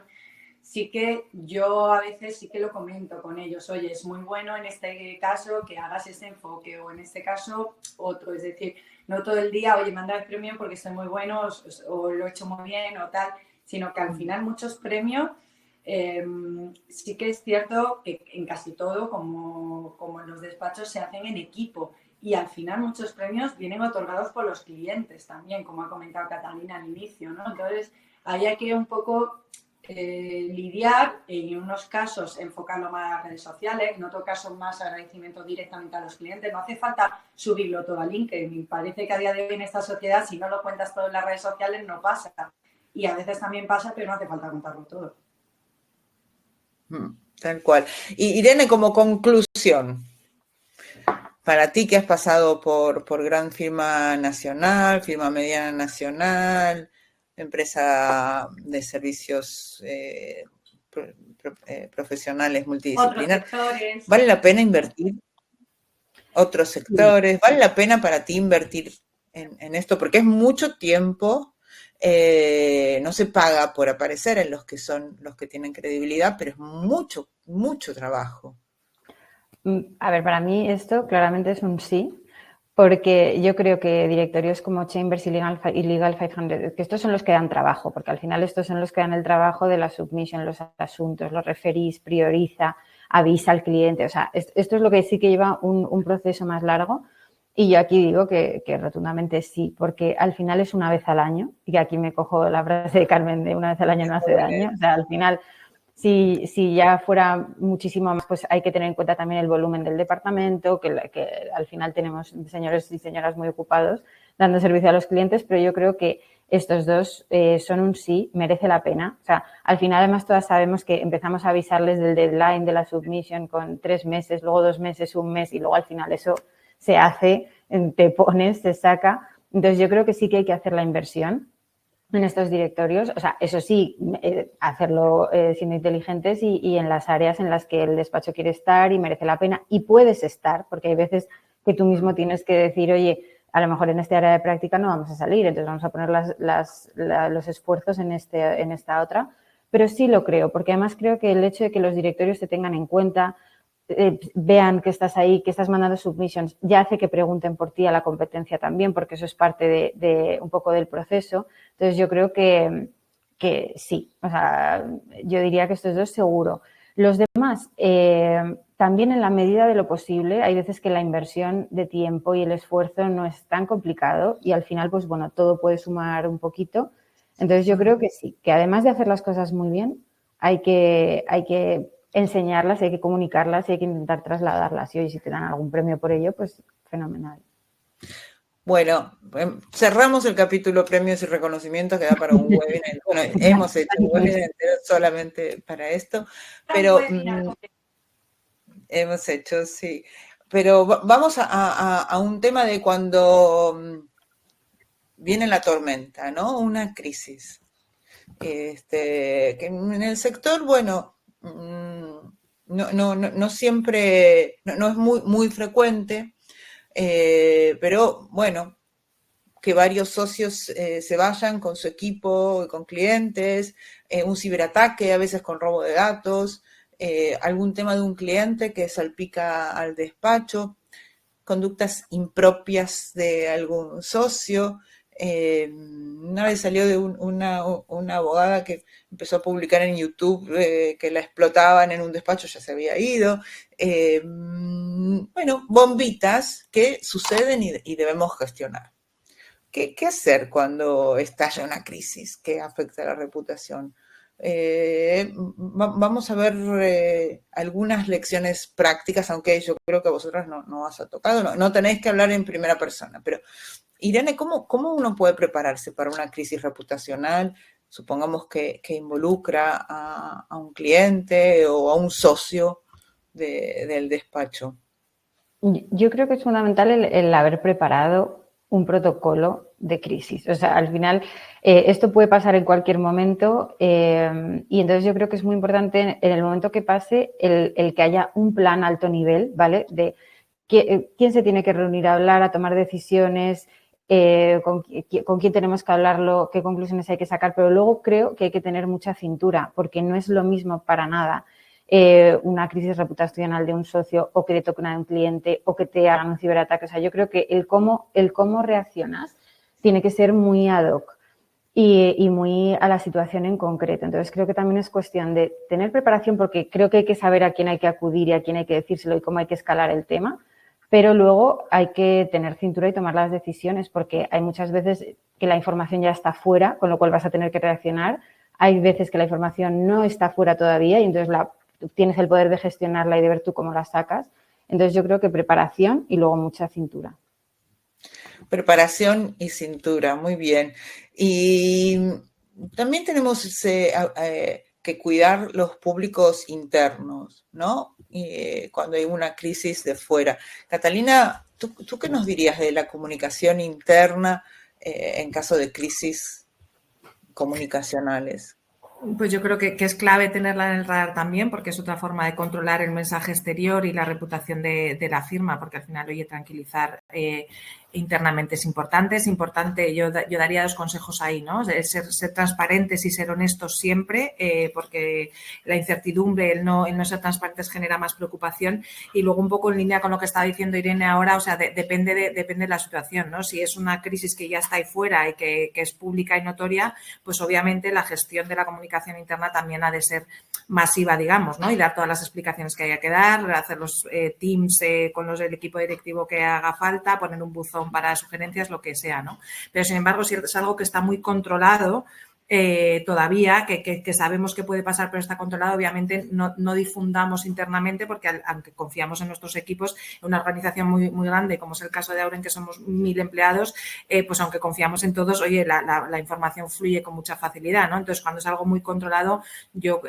sí que yo a veces sí que lo comento con ellos, oye, es muy bueno en este caso que hagas este enfoque o en este caso otro, es decir, no todo el día, oye, manda el premio porque estoy muy bueno o lo he hecho muy bien o tal, sino que al final muchos premios sí que es cierto que en casi todo, como en los despachos, se hacen en equipo y al final muchos premios vienen otorgados por los clientes también, como ha comentado Catalina al inicio, ¿no? Entonces, ahí hay que un poco lidiar, en unos casos enfocarlo más a las redes sociales, en otros casos más agradecimiento directamente a los clientes. No hace falta subirlo todo a LinkedIn. Me parece que a día de hoy en esta sociedad, si no lo cuentas todo en las redes sociales, no pasa. Y a veces también pasa, pero no hace falta contarlo todo. Tal cual. Y Irene, como conclusión, para ti que has pasado por gran firma nacional, firma mediana nacional, empresa de servicios profesionales multidisciplinar, Otros sectores. ¿vale la pena invertir? Otros sectores, ¿vale la pena para ti invertir en esto? Porque es mucho tiempo, no se paga por aparecer en los que son los que tienen credibilidad, pero es mucho, mucho trabajo. A ver, para mí esto claramente es un sí, porque yo creo que directorios como Chambers y Legal 500, que estos son los que dan trabajo, porque al final estos son los que dan el trabajo de la submission, los asuntos, los referís, prioriza, avisa al cliente. O sea, esto es lo que sí que lleva un proceso más largo. Y yo aquí digo que rotundamente sí, porque al final es una vez al año, y aquí me cojo la frase de Carmen de una vez al año no hace daño. O sea, al final, si ya fuera muchísimo más, pues hay que tener en cuenta también el volumen del departamento, que al final tenemos señores y señoras muy ocupados dando servicio a los clientes, pero yo creo que estos dos son un sí, merece la pena. O sea, al final además todas sabemos que empezamos a avisarles del deadline de la submission con 3 meses, luego 2 meses, 1 mes y luego al final eso se hace, te pones, se saca. Entonces yo creo que sí que hay que hacer la inversión en estos directorios, o sea, eso sí, hacerlo siendo inteligentes y en las áreas en las que el despacho quiere estar y merece la pena y puedes estar, porque hay veces que tú mismo tienes que decir, oye, a lo mejor en esta área de práctica no vamos a salir, entonces vamos a poner los esfuerzos en esta otra, pero sí lo creo, porque además creo que el hecho de que los directorios te tengan en cuenta, vean que estás ahí, que estás mandando submissions, ya hace que pregunten por ti a la competencia también, porque eso es parte de un poco del proceso. Entonces yo creo que sí, o sea, yo diría que estos dos seguro. Los demás, también en la medida de lo posible, hay veces que la inversión de tiempo y el esfuerzo no es tan complicado y al final, pues bueno, todo puede sumar un poquito. Entonces yo creo que sí, que además de hacer las cosas muy bien, hay que enseñarlas, hay que comunicarlas y hay que intentar trasladarlas. Y hoy si te dan algún premio por ello, pues fenomenal. Bueno, cerramos el capítulo premios y reconocimientos que da para un webinar. Bueno, hemos hecho un webinar entero solamente para esto, pero hemos hecho, sí. Pero vamos a un tema de cuando viene la tormenta, ¿no? Una crisis. Que en el sector, bueno, no siempre, no es muy frecuente, pero bueno, que varios socios se vayan con su equipo, con clientes, un ciberataque, a veces con robo de datos, algún tema de un cliente que salpica al despacho, conductas impropias de algún socio. Una vez salió de una abogada que empezó a publicar en YouTube que la explotaban en un despacho, ya se había ido. Bueno, bombitas que suceden y debemos gestionar. ¿Qué hacer cuando estalla una crisis que afecta a la reputación? Vamos a ver algunas lecciones prácticas, aunque yo creo que vosotras no has tocado, no tenéis que hablar en primera persona, pero Irene, ¿cómo uno puede prepararse para una crisis reputacional? Supongamos que involucra a un cliente o a un socio del despacho. Yo creo que es fundamental el haber preparado un protocolo de crisis. O sea, al final esto puede pasar en cualquier momento y entonces yo creo que es muy importante en el momento que pase el que haya un plan alto nivel, ¿vale? De quién se tiene que reunir a hablar, a tomar decisiones, con quién tenemos que hablarlo, qué conclusiones hay que sacar, pero luego creo que hay que tener mucha cintura porque no es lo mismo para nada una crisis reputacional de un socio o que le toque una de un cliente o que te hagan un ciberataque. O sea, yo creo que el cómo reaccionas tiene que ser muy ad hoc y muy a la situación en concreto. Entonces, creo que también es cuestión de tener preparación porque creo que hay que saber a quién hay que acudir y a quién hay que decírselo y cómo hay que escalar el tema, pero luego hay que tener cintura y tomar las decisiones porque hay muchas veces que la información ya está fuera, con lo cual vas a tener que reaccionar. Hay veces que la información no está fuera todavía y entonces tienes el poder de gestionarla y de ver tú cómo la sacas. Entonces yo creo que preparación y luego mucha cintura. Preparación y cintura, muy bien. Y también tenemos que cuidar los públicos internos, ¿no? Cuando hay una crisis de fuera. Catalina, ¿tú qué nos dirías de la comunicación interna en caso de crisis comunicacionales? Pues yo creo que es clave tenerla en el radar también, porque es otra forma de controlar el mensaje exterior y la reputación de la firma, porque al final, oye, tranquilizar internamente es importante, yo daría 2 consejos ahí, ¿no? Ser transparentes y ser honestos siempre, porque la incertidumbre, el no ser transparentes genera más preocupación. Y luego un poco en línea con lo que estaba diciendo Irene ahora, o sea, depende de la situación, ¿no? Si es una crisis que ya está ahí fuera y que es pública y notoria, pues obviamente la gestión de la comunicación interna también ha de ser masiva, digamos, ¿no? Y dar todas las explicaciones que haya que dar, hacer los teams con el equipo directivo que haga falta, poner un buzón para sugerencias, lo que sea, ¿no? Pero, sin embargo, si es algo que está muy controlado, todavía, que sabemos que puede pasar, pero está controlado, obviamente no difundamos internamente porque aunque confiamos en nuestros equipos, en una organización muy, muy grande, como es el caso de Auren, que somos 1000 empleados, pues aunque confiamos en todos, oye, la información fluye con mucha facilidad, ¿no? Entonces, cuando es algo muy controlado, yo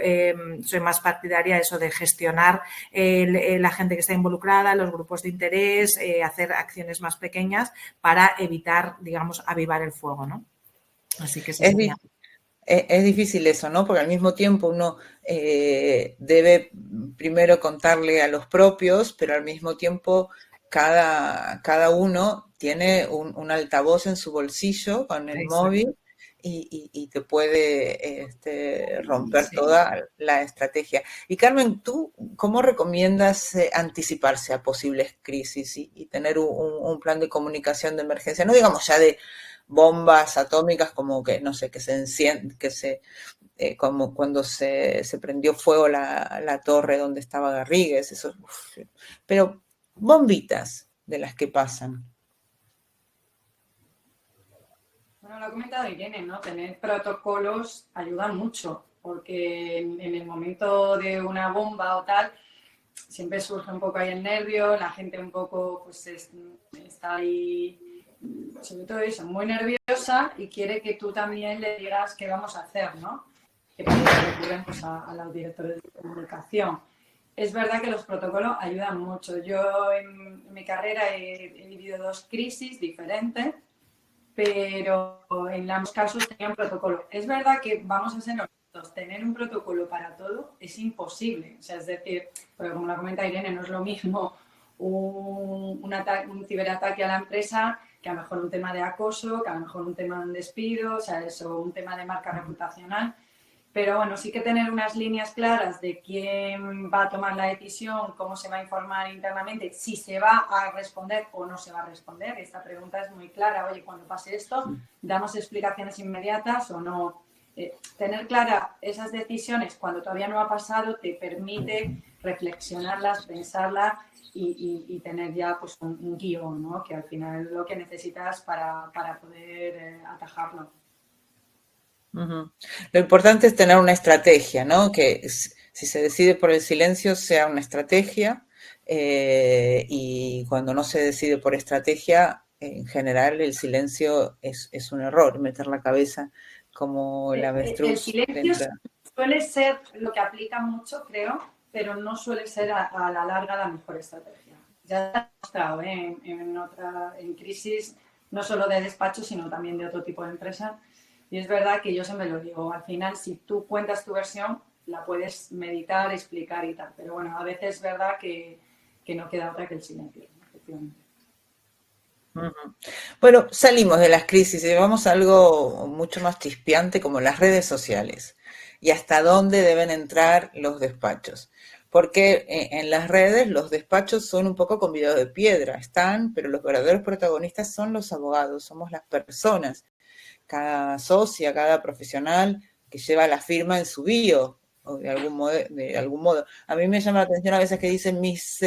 soy más partidaria de eso, de gestionar la gente que está involucrada, los grupos de interés, hacer acciones más pequeñas para evitar, digamos, avivar el fuego, ¿no? Así que es difícil eso, ¿no? Porque al mismo tiempo uno debe primero contarle a los propios, pero al mismo tiempo cada uno tiene un altavoz en su bolsillo con el móvil y te puede romper toda la estrategia. Y Carmen, ¿tú cómo recomiendas anticiparse a posibles crisis y tener un plan de comunicación de emergencia? No digamos ya de bombas atómicas como que, no sé, que se como cuando se prendió fuego la torre donde estaba Garrigues, eso, pero bombitas de las que pasan. Bueno, lo ha comentado Irene, ¿no? Tener protocolos ayuda mucho, porque en el momento de una bomba o tal, siempre surge un poco ahí el nervio, la gente un poco pues está ahí, sobre todo eso, muy nerviosa y quiere que tú también le digas qué vamos a hacer, ¿no? Que recurren pues, a los directores de comunicación. Es verdad que los protocolos ayudan mucho. Yo en mi carrera he vivido 2 crisis diferentes, pero en ambos casos tenía un protocolo. Es verdad que vamos a ser honestos, tener un protocolo para todo es imposible. O sea, es decir, porque como la comenta Irene, no es lo mismo un ciberataque a la empresa que a lo mejor un tema de acoso, que a lo mejor un tema de un despido, o sea, eso, un tema de marca reputacional. Pero bueno, sí que tener unas líneas claras de quién va a tomar la decisión, cómo se va a informar internamente, si se va a responder o no se va a responder. Esta pregunta es muy clara. Oye, cuando pase esto, ¿damos explicaciones inmediatas o no? Tener claras esas decisiones cuando todavía no ha pasado te permite reflexionarlas, pensarlas y tener ya pues, un guión, ¿no? Que al final es lo que necesitas para poder atajarlo. Uh-huh. Lo importante es tener una estrategia, ¿no? Que si se decide por el silencio sea una estrategia y cuando no se decide por estrategia, en general el silencio es un error, meter la cabeza como el avestruz. El silencio suele ser lo que aplica mucho, creo, pero no suele ser a la larga la mejor estrategia. Ya he mostrado en crisis, no solo de despacho, sino también de otro tipo de empresas. Y es verdad que yo siempre lo digo, al final si tú cuentas tu versión, la puedes meditar, explicar y tal. Pero bueno, a veces es verdad que no queda otra que el silencio, efectivamente. Uh-huh. Bueno, salimos de las crisis y vamos a algo mucho más chispeante como las redes sociales y hasta dónde deben entrar los despachos. Porque en las redes los despachos son un poco convidados de piedra, están, pero los verdaderos protagonistas son los abogados, somos las personas. Cada socia, cada profesional que lleva la firma en su bio, o de algún modo. A mí me llama la atención a veces que dicen mis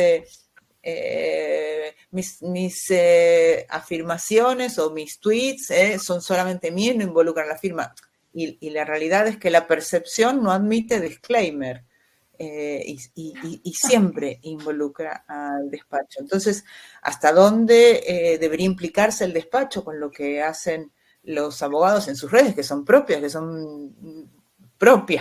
afirmaciones o mis tweets son solamente míos, no involucran la firma. Y la realidad es que la percepción no admite disclaimer y siempre involucra al despacho. Entonces, ¿hasta dónde debería implicarse el despacho con lo que hacen los abogados en sus redes, que son propias,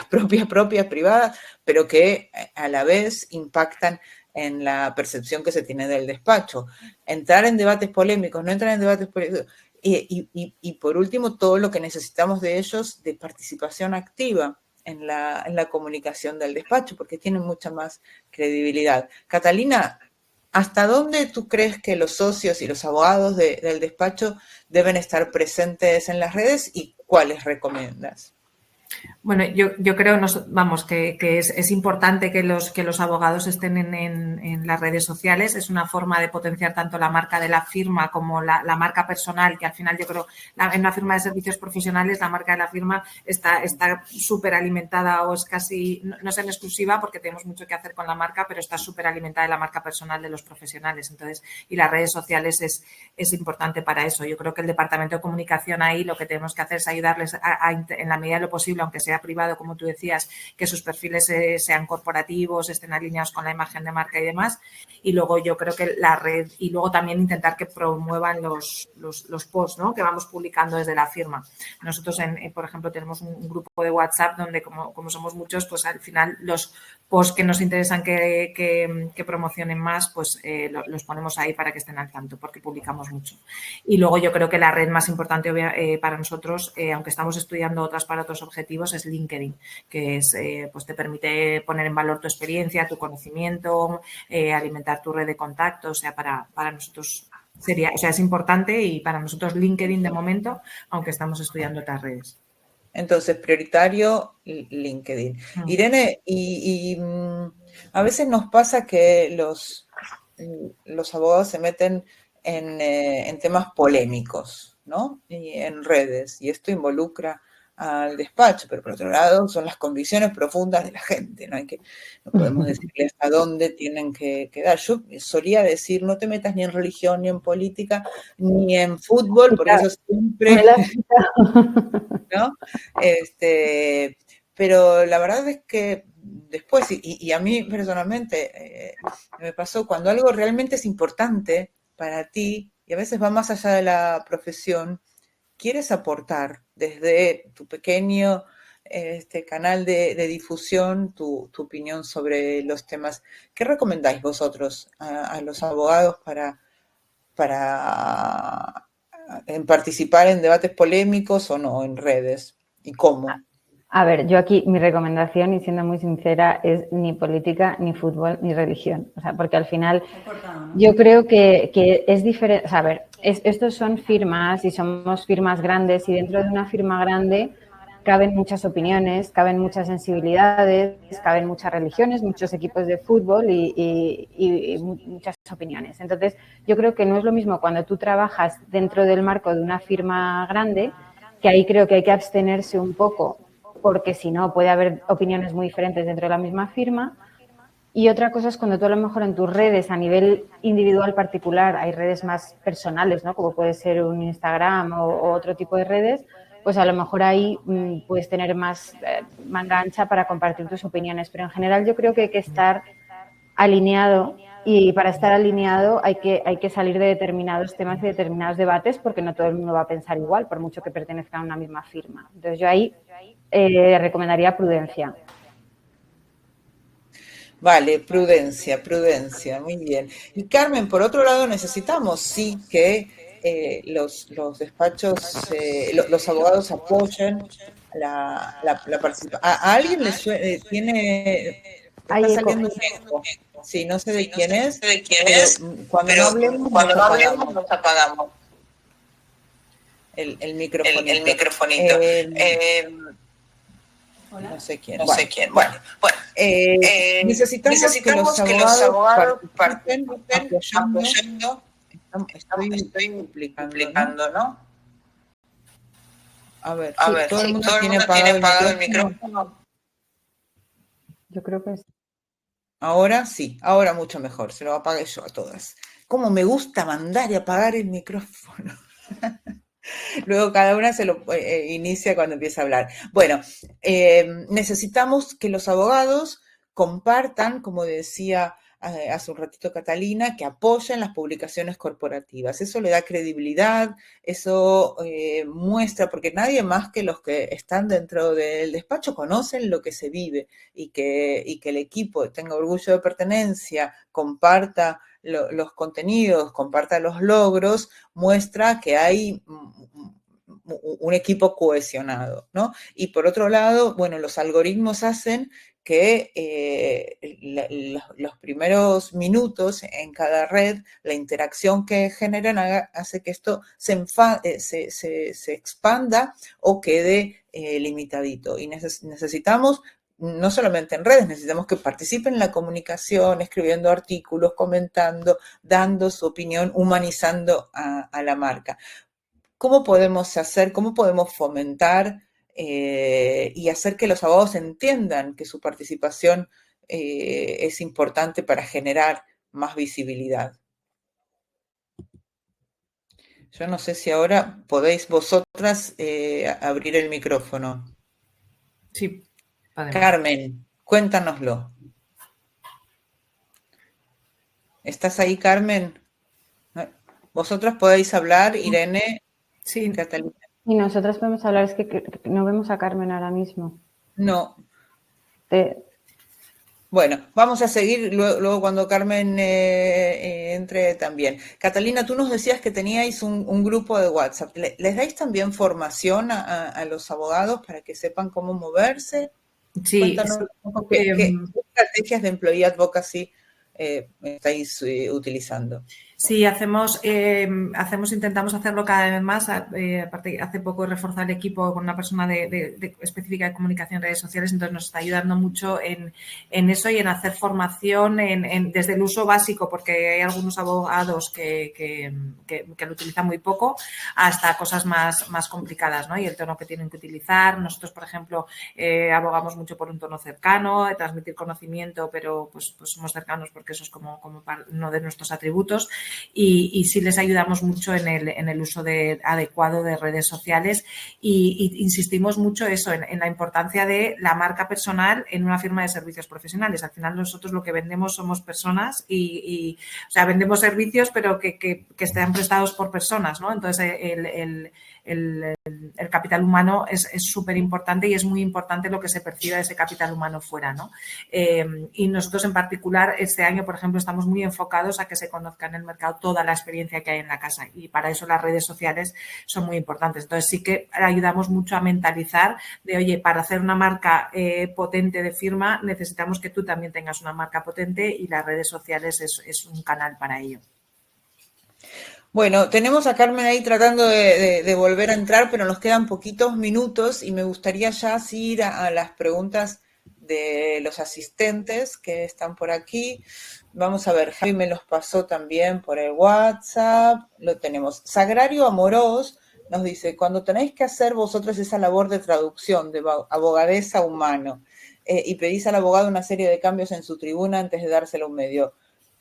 privadas, pero que a la vez impactan en la percepción que se tiene del despacho? Entrar en debates polémicos, no entrar en debates polémicos. Y por último, todo lo que necesitamos de ellos de participación activa en la comunicación del despacho, porque tienen mucha más credibilidad. Catalina, ¿hasta dónde tú crees que los socios y los abogados del despacho deben estar presentes en las redes y cuáles recomiendas? Bueno, yo creo, vamos, que es importante que los abogados estén en las redes sociales. Es una forma de potenciar tanto la marca de la firma como la marca personal, que al final yo creo, en una firma de servicios profesionales, la marca de la firma está súper alimentada o es casi, no es en exclusiva porque tenemos mucho que hacer con la marca, pero está súper alimentada de la marca personal de los profesionales. Entonces, y las redes sociales es importante para eso. Yo creo que el departamento de comunicación ahí lo que tenemos que hacer es ayudarles en la medida de lo posible, aunque sea privado, como tú decías, que sus perfiles sean corporativos, estén alineados con la imagen de marca y demás. Y luego yo creo que la red, y luego también intentar que promuevan los posts, ¿no?, que vamos publicando desde la firma. Nosotros, por ejemplo, tenemos un grupo de WhatsApp donde, como somos muchos, pues al final los posts que nos interesan que promocionen más, pues los ponemos ahí para que estén al tanto, porque publicamos mucho. Y luego yo creo que la red más importante para nosotros, aunque estamos estudiando otras para otros objetivos, es LinkedIn, que es, pues te permite poner en valor tu experiencia, tu conocimiento, alimentar tu red de contactos. O sea, para nosotros es importante, y para nosotros LinkedIn de momento, aunque estamos estudiando otras redes. Entonces, prioritario LinkedIn. Irene, y a veces nos pasa que los abogados se meten en temas polémicos, ¿no? Y en redes, y esto involucra al despacho, pero por otro lado son las convicciones profundas de la gente, no podemos decirles a dónde tienen que dar. Yo solía decir, no te metas ni en religión, ni en política, ni en fútbol, porque eso siempre, ¿no? Pero la verdad es que después, y a mí personalmente me pasó, cuando algo realmente es importante para ti, y a veces va más allá de la profesión, quieres aportar desde tu pequeño canal de difusión tu opinión sobre los temas. ¿Qué recomendáis vosotros a los abogados para participar en debates polémicos o no en redes? ¿Y cómo? A ver, yo aquí mi recomendación, y siendo muy sincera, es ni política, ni fútbol, ni religión. O sea, porque al final yo creo que es diferente. O sea, a ver, estos son firmas y somos firmas grandes, y dentro de una firma grande caben muchas opiniones, caben muchas sensibilidades, caben muchas religiones, muchos equipos de fútbol y muchas opiniones. Entonces, yo creo que no es lo mismo cuando tú trabajas dentro del marco de una firma grande, que ahí creo que hay que abstenerse un poco, porque si no puede haber opiniones muy diferentes dentro de la misma firma. Y otra cosa es cuando tú a lo mejor en tus redes a nivel individual particular, hay redes más personales, ¿no? Como puede ser un Instagram o otro tipo de redes, pues a lo mejor ahí puedes tener más manga ancha para compartir tus opiniones. Pero en general yo creo que hay que estar alineado, y para estar alineado hay que salir de determinados temas y determinados debates, porque no todo el mundo va a pensar igual, por mucho que pertenezcan a una misma firma. Entonces yo ahí recomendaría prudencia. Vale, prudencia, muy bien. Y Carmen, por otro lado, necesitamos sí que los despachos, los abogados apoyen la participación. ¿A alguien le está saliendo un eco? Sí, no sé de quién es, pero cuando no hablemos nos apagamos el microfonito. No sé quién. Bueno. Necesitamos que los abogados participen apoyando. Estoy duplicando, ¿no? A ver, todo el mundo tiene apagado el micrófono. Yo creo que sí. Ahora sí, ahora mucho mejor. Se lo apagué yo a todas. Cómo me gusta mandar y apagar el micrófono. Luego cada una se lo inicia cuando empieza a hablar. Bueno, necesitamos que los abogados compartan, como decía hace un ratito Catalina, que apoyen las publicaciones corporativas. Eso le da credibilidad, eso muestra, porque nadie más que los que están dentro del despacho conocen lo que se vive, y que el equipo tenga orgullo de pertenencia, comparta los contenidos, comparta los logros, muestra que hay un equipo cohesionado, ¿no? Y por otro lado, bueno, los algoritmos hacen que los primeros minutos en cada red, la interacción que generan hace que esto se expanda o quede limitadito. Y necesitamos, no solamente en redes, necesitamos que participen en la comunicación, escribiendo artículos, comentando, dando su opinión, humanizando a la marca. ¿Cómo podemos fomentar y hacer que los abogados entiendan que su participación es importante para generar más visibilidad? Yo no sé si ahora podéis vosotras abrir el micrófono. Sí. Carmen, cuéntanoslo. ¿Estás ahí, Carmen? ¿Vosotras podéis hablar, Irene? Sí. Catalina. Y nosotras podemos hablar, es que no vemos a Carmen ahora mismo. No. Bueno, vamos a seguir luego cuando Carmen entre también. Catalina, tú nos decías que teníais un grupo de WhatsApp. ¿Les dais también formación a los abogados para que sepan cómo moverse? Sí. Cuéntanos qué estrategias de employee advocacy estáis utilizando. Sí, intentamos hacerlo cada vez más. Aparte, hace poco he reforzado el equipo con una persona específica de comunicación en redes sociales, entonces nos está ayudando mucho en eso y en hacer formación desde el uso básico, porque hay algunos abogados que lo utilizan muy poco, hasta cosas más complicadas, ¿no? Y el tono que tienen que utilizar. Nosotros, por ejemplo, abogamos mucho por un tono cercano, de transmitir conocimiento, pero pues somos cercanos porque eso es como uno de nuestros atributos. Y sí les ayudamos mucho en el uso adecuado de redes sociales y insistimos mucho en la importancia de la marca personal en una firma de servicios profesionales. Al final nosotros lo que vendemos somos personas o sea, vendemos servicios pero que estén prestados por personas, ¿no? Entonces el capital humano es súper importante y es muy importante lo que se perciba de ese capital humano fuera, ¿no? Y nosotros en particular este año, por ejemplo, estamos muy enfocados a que se conozca en el mercado toda la experiencia que hay en la casa y para eso las redes sociales son muy importantes. Entonces sí que ayudamos mucho a mentalizar de, oye, para hacer una marca potente de firma necesitamos que tú también tengas una marca potente y las redes sociales es un canal para ello. Bueno, tenemos a Carmen ahí tratando de volver a entrar, pero nos quedan poquitos minutos y me gustaría ya así ir a las preguntas de los asistentes que están por aquí. Vamos a ver, Javi me los pasó también por el WhatsApp, lo tenemos. Sagrario Amorós nos dice, cuando tenéis que hacer vosotros esa labor de traducción, de abogadesa a humano, y pedís al abogado una serie de cambios en su tribuna antes de dárselo a un medio,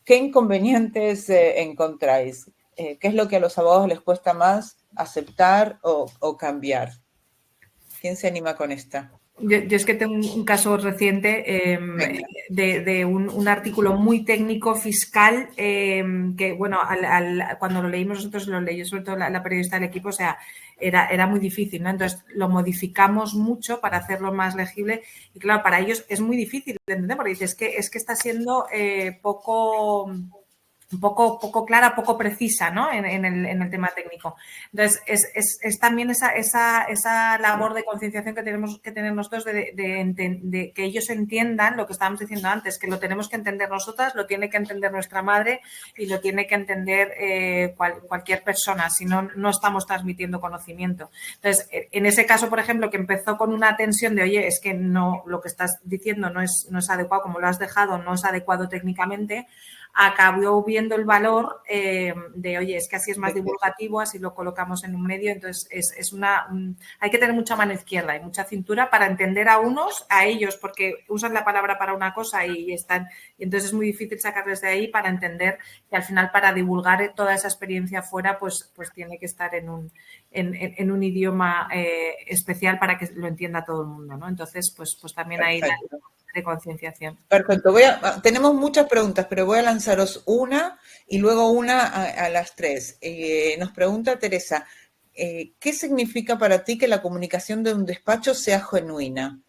¿qué inconvenientes encontráis? ¿Qué es lo que a los abogados les cuesta más aceptar o cambiar? ¿Quién se anima con esta? Yo es que tengo un caso reciente de un artículo muy técnico fiscal que, bueno, cuando lo leímos nosotros, lo leyó sobre todo la periodista del equipo, o sea, era muy difícil, ¿no? Entonces lo modificamos mucho para hacerlo más legible y, claro, para ellos es muy difícil de entender porque dices es que está siendo poco clara, poco precisa, ¿no? En el tema técnico. Entonces, es también esa labor de concienciación que tenemos que tener nosotros de que ellos entiendan lo que estábamos diciendo antes, que lo tenemos que entender nosotras, lo tiene que entender nuestra madre y lo tiene que entender cualquier persona, si no, no estamos transmitiendo conocimiento. Entonces, en ese caso, por ejemplo, que empezó con una tensión de, oye, es que no, lo que estás diciendo no es adecuado, como lo has dejado, no es adecuado técnicamente, acabó viendo el valor de, oye, es que así es más divulgativo, así lo colocamos en un medio, entonces hay que tener mucha mano izquierda y mucha cintura para entender a unos, a ellos, porque usan la palabra para una cosa y entonces es muy difícil sacarles de ahí para entender que al final para divulgar toda esa experiencia fuera, pues tiene que estar en un idioma especial para que lo entienda todo el mundo, ¿no? Entonces, pues también hay de concienciación. Perfecto. Tenemos muchas preguntas, pero voy a lanzaros una y luego una a las tres. Nos pregunta Teresa, ¿qué significa para ti que la comunicación de un despacho sea genuina?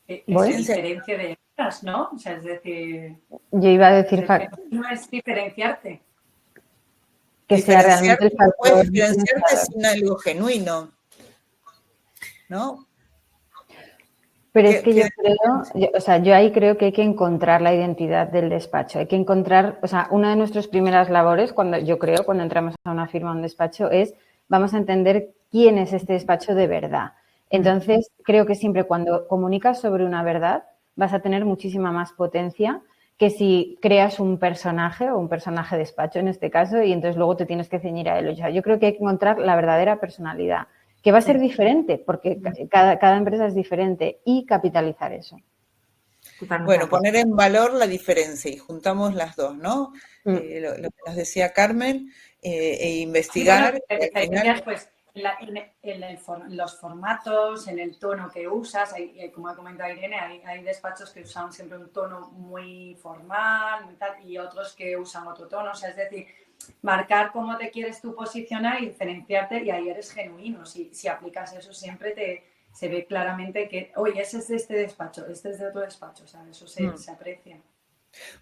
Es diferencia de otras, ¿no? O sea, es decir... Yo iba a decir... No es diferenciarte. Que sea realmente el factor... Puedes diferenciarte sin algo genuino, ¿no? Pero es que yo creo, yo ahí creo que hay que encontrar la identidad del despacho. Hay que encontrar, una de nuestras primeras labores, cuando entramos a una firma o un despacho, vamos a entender quién es este despacho de verdad. Entonces, creo que siempre cuando comunicas sobre una verdad, vas a tener muchísima más potencia que si creas un personaje o un personaje despacho en este caso y entonces luego te tienes que ceñir a él. O sea, yo creo que hay que encontrar la verdadera personalidad, que va a ser diferente, porque cada empresa es diferente, y capitalizar eso. Bueno, poner en valor la diferencia y juntamos las dos, ¿no? Lo que nos decía Carmen, e investigar. Pues, en los formatos, en el tono que usas, como ha comentado Irene, hay despachos que usan siempre un tono muy formal y otros que usan otro tono, o sea, es decir, marcar cómo te quieres tú posicionar y diferenciarte, y ahí eres genuino. Si aplicas eso siempre se ve claramente que, oye, ese es de este despacho, este es de otro despacho, o sea, eso se aprecia.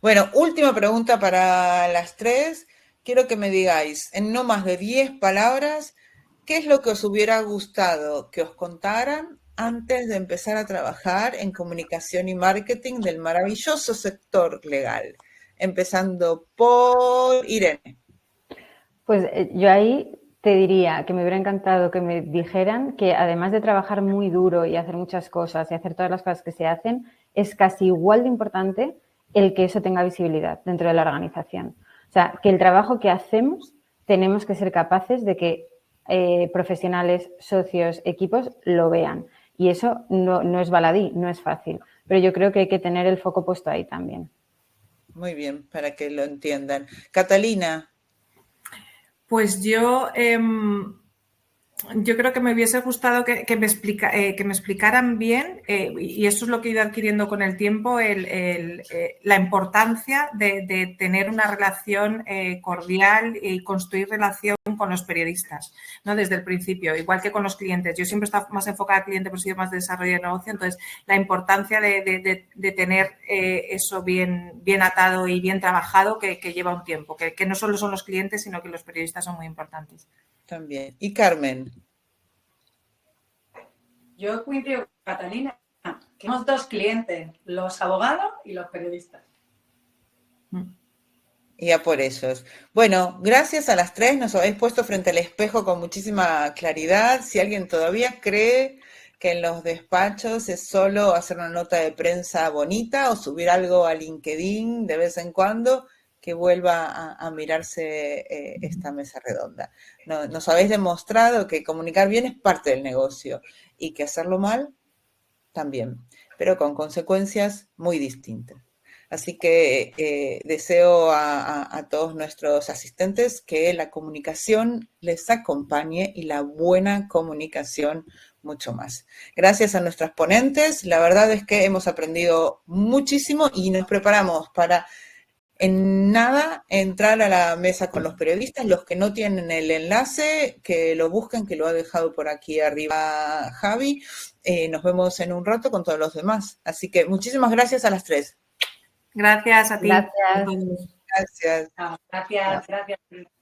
Bueno, última pregunta para las tres. Quiero que me digáis, en no más de 10 palabras, ¿qué es lo que os hubiera gustado que os contaran antes de empezar a trabajar en comunicación y marketing del maravilloso sector legal? Empezando por Irene. Pues yo ahí te diría que me hubiera encantado que me dijeran que además de trabajar muy duro y hacer muchas cosas y hacer todas las cosas que se hacen, es casi igual de importante el que eso tenga visibilidad dentro de la organización. O sea, que el trabajo que hacemos tenemos que ser capaces de que profesionales, socios, equipos lo vean. Y eso no es baladí, no es fácil. Pero yo creo que hay que tener el foco puesto ahí también. Muy bien, para que lo entiendan. Catalina. Pues yo creo que me hubiese gustado que me explicaran bien, y eso es lo que he ido adquiriendo con el tiempo, la importancia de tener una relación cordial y construir relación con los periodistas, ¿no? Desde el principio, igual que con los clientes. Yo siempre he estado más enfocada al cliente, pero he sido más de desarrollo de negocio, entonces la importancia de tener eso bien atado y bien trabajado que lleva un tiempo, que no solo son los clientes, sino que los periodistas son muy importantes. También. Y Carmen. Yo coincido con Catalina, que somos dos clientes, los abogados y los periodistas. Y ya por ellos. Bueno, gracias a las tres, nos habéis puesto frente al espejo con muchísima claridad. Si alguien todavía cree que en los despachos es solo hacer una nota de prensa bonita o subir algo a LinkedIn de vez en cuando, que vuelva a mirarse esta mesa redonda. Nos habéis demostrado que comunicar bien es parte del negocio y que hacerlo mal también, pero con consecuencias muy distintas. Así que deseo a todos nuestros asistentes que la comunicación les acompañe y la buena comunicación mucho más. Gracias a nuestras ponentes, la verdad es que hemos aprendido muchísimo y nos preparamos para en nada entrar a la mesa con los periodistas. Los que no tienen el enlace, que lo busquen, que lo ha dejado por aquí arriba Javi. Nos vemos en un rato con todos los demás. Así que muchísimas gracias a las tres. Gracias a ti. Gracias. Gracias. Gracias.